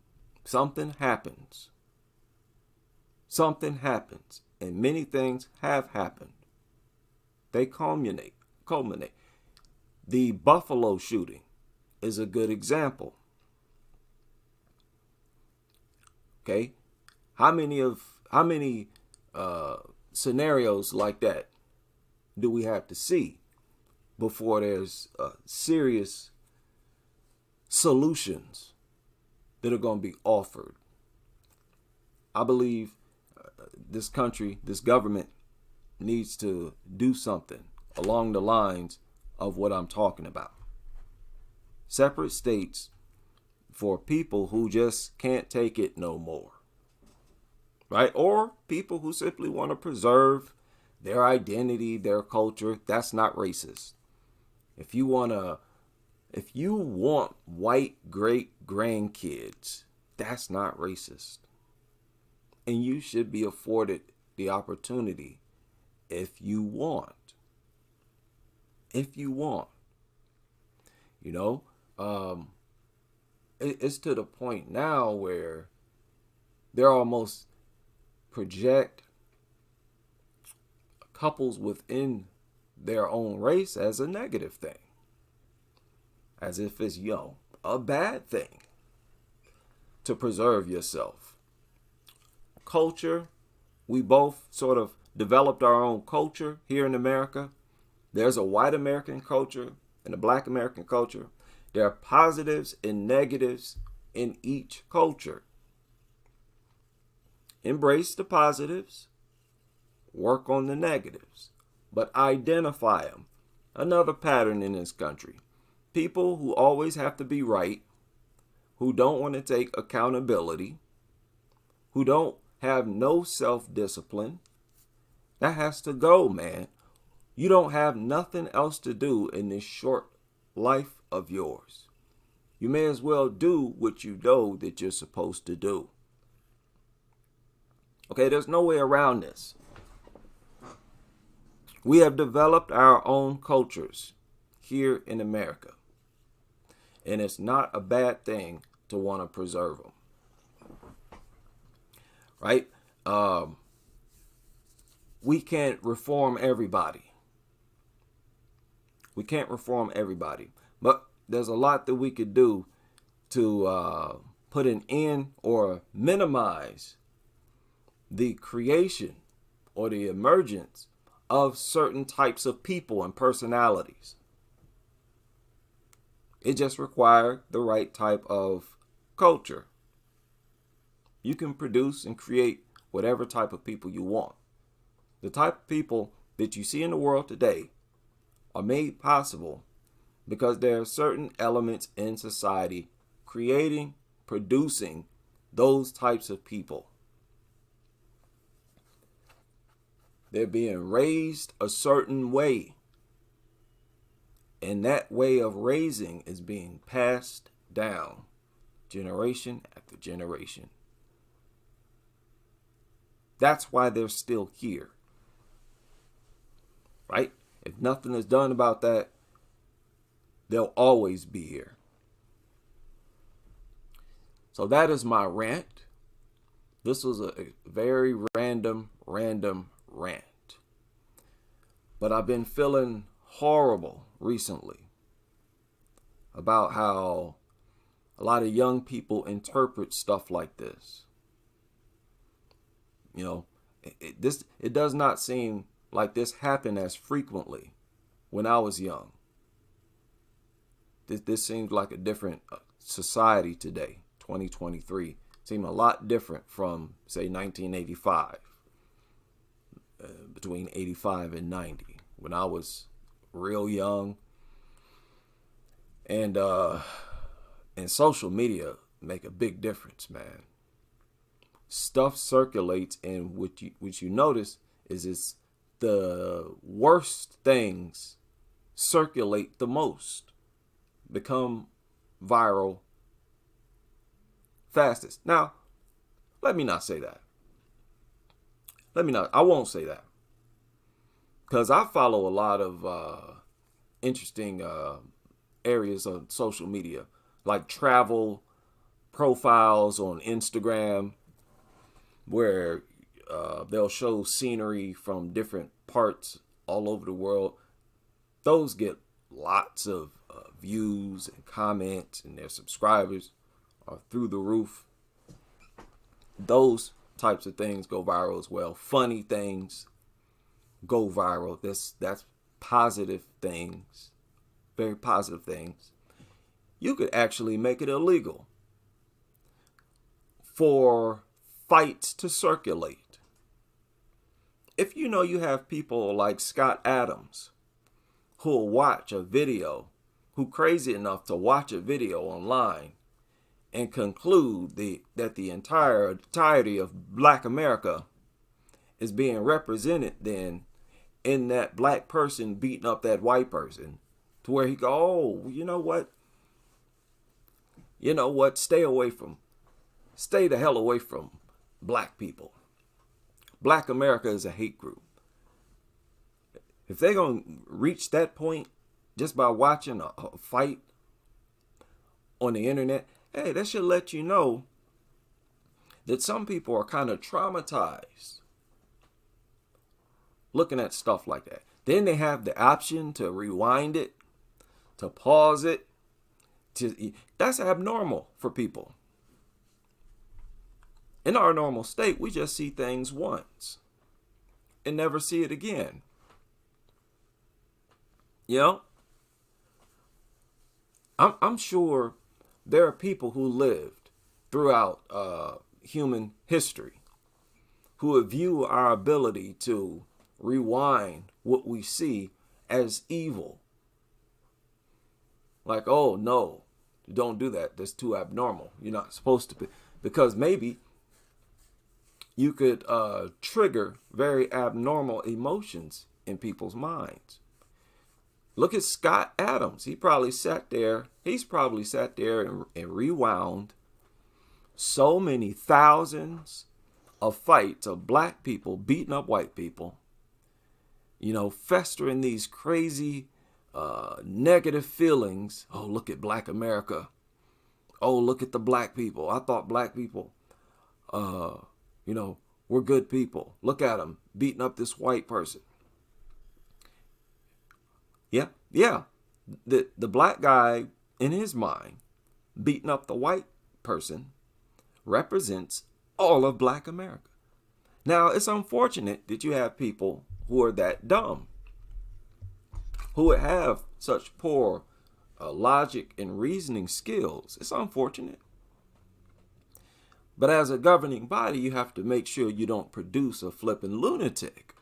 something happens. Something happens. And many things have happened. They culminate. The Buffalo shooting is a good example. Okay, how many scenarios like that do we have to see before there's serious solutions that are going to be offered? I believe this country, this government needs to do something along the lines of what I'm talking about. Separate states for people who just can't take it no more. Right? Or people who simply want to preserve their identity, their culture. That's not racist. If you want white great grandkids, that's not racist. And you should be afforded the opportunity if you want. If you want. You know, it's to the point now where they're almost project couples within their own race as a negative thing. As if it's, a bad thing to preserve yourself. Culture, we both sort of developed our own culture here in America. There's a white American culture and a black American culture. There are positives and negatives in each culture. Embrace the positives, work on the negatives, but identify them. Another pattern in this country. People who always have to be right, who don't want to take accountability, who don't have no self-discipline. That has to go, man. You don't have nothing else to do in this short life of yours. You may as well do what you know that you're supposed to do. Okay, there's no way around this. We have developed our own cultures here in America. And it's not a bad thing to want to preserve them. Right? We can't reform everybody. We can't reform everybody. But there's a lot that we could do to put an end or minimize the creation or the emergence of certain types of people and personalities. It just requires the right type of culture. You can produce and create whatever type of people you want. The type of people that you see in the world today are made possible because there are certain elements in society creating, producing those types of people. They're being raised a certain way. And that way of raising is being passed down generation after generation. That's why they're still here. Right? If nothing is done about that, they'll always be here. So that is my rant. This was a very random rant. But I've been feeling horrible recently about how a lot of young people interpret stuff like this. You know, it does not seem like this happened as frequently when I was young. This seems like a different society today, 2023. Seems a lot different from, say, 1985, between 85 and 90, when I was real young. And social media make a big difference, man. Stuff circulates, and what you notice is it's the worst things circulate the most, become viral fastest. Now, let me not say that. I won't say that. Because I follow a lot of interesting areas on social media, like travel profiles on Instagram, where they'll show scenery from different parts all over the world. Those get lots of views and comments, and their subscribers are through the roof. Those types of things go viral as well. Funny things go viral. That's positive things, very positive things. You could actually make it illegal for fights to circulate. If you know you have people like Scott Adams who'll watch a video, who crazy enough to watch a video online and conclude that the entirety of Black America is being represented then in that black person beating up that white person, to where he go, oh, you know what? You know what? Stay the hell away from black people. Black America is a hate group. If they're going to reach that point just by watching a fight on the internet, hey, that should let you know that some people are kind of traumatized looking at stuff like that. Then they have the option to rewind it, to pause it. That's abnormal for people. In our normal state, we just see things once and never see it again. You know? I'm sure there are people who lived throughout human history who would view our ability to rewind what we see as evil. Like, oh, no, don't do that. That's too abnormal. You're not supposed to be. Because maybe you could trigger very abnormal emotions in people's minds. Look at Scott Adams. He's probably sat there and rewound so many thousands of fights of black people beating up white people, you know, festering these crazy negative feelings. Oh, look at Black America. Oh, look at the black people. I thought black people, you know, were good people. Look at them beating up this white person. Yeah. The black guy in his mind beating up the white person represents all of Black America. Now, it's unfortunate that you have people who are that dumb, who would have such poor logic and reasoning skills. It's unfortunate. But as a governing body, you have to make sure you don't produce a flipping lunatic.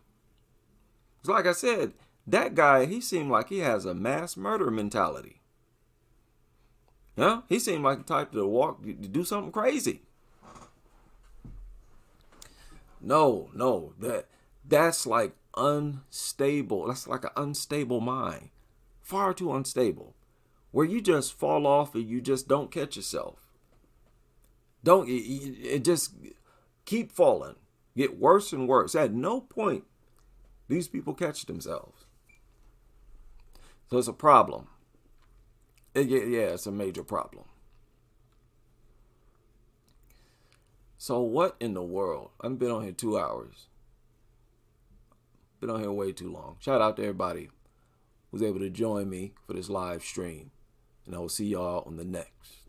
It's like I said, that guy, he seemed like he has a mass murder mentality. Yeah, he seemed like the type to do something crazy. No, that's like unstable. That's like an unstable mind. Far too unstable. Where you just fall off and you just don't catch yourself. It just keep falling. Get worse and worse. At no point these people catch themselves. So it's a problem. Yeah, it's a major problem. So what in the world? I've been on here 2 hours. Been on here way too long. Shout out to everybody who's able to join me for this live stream. And I will see y'all on the next.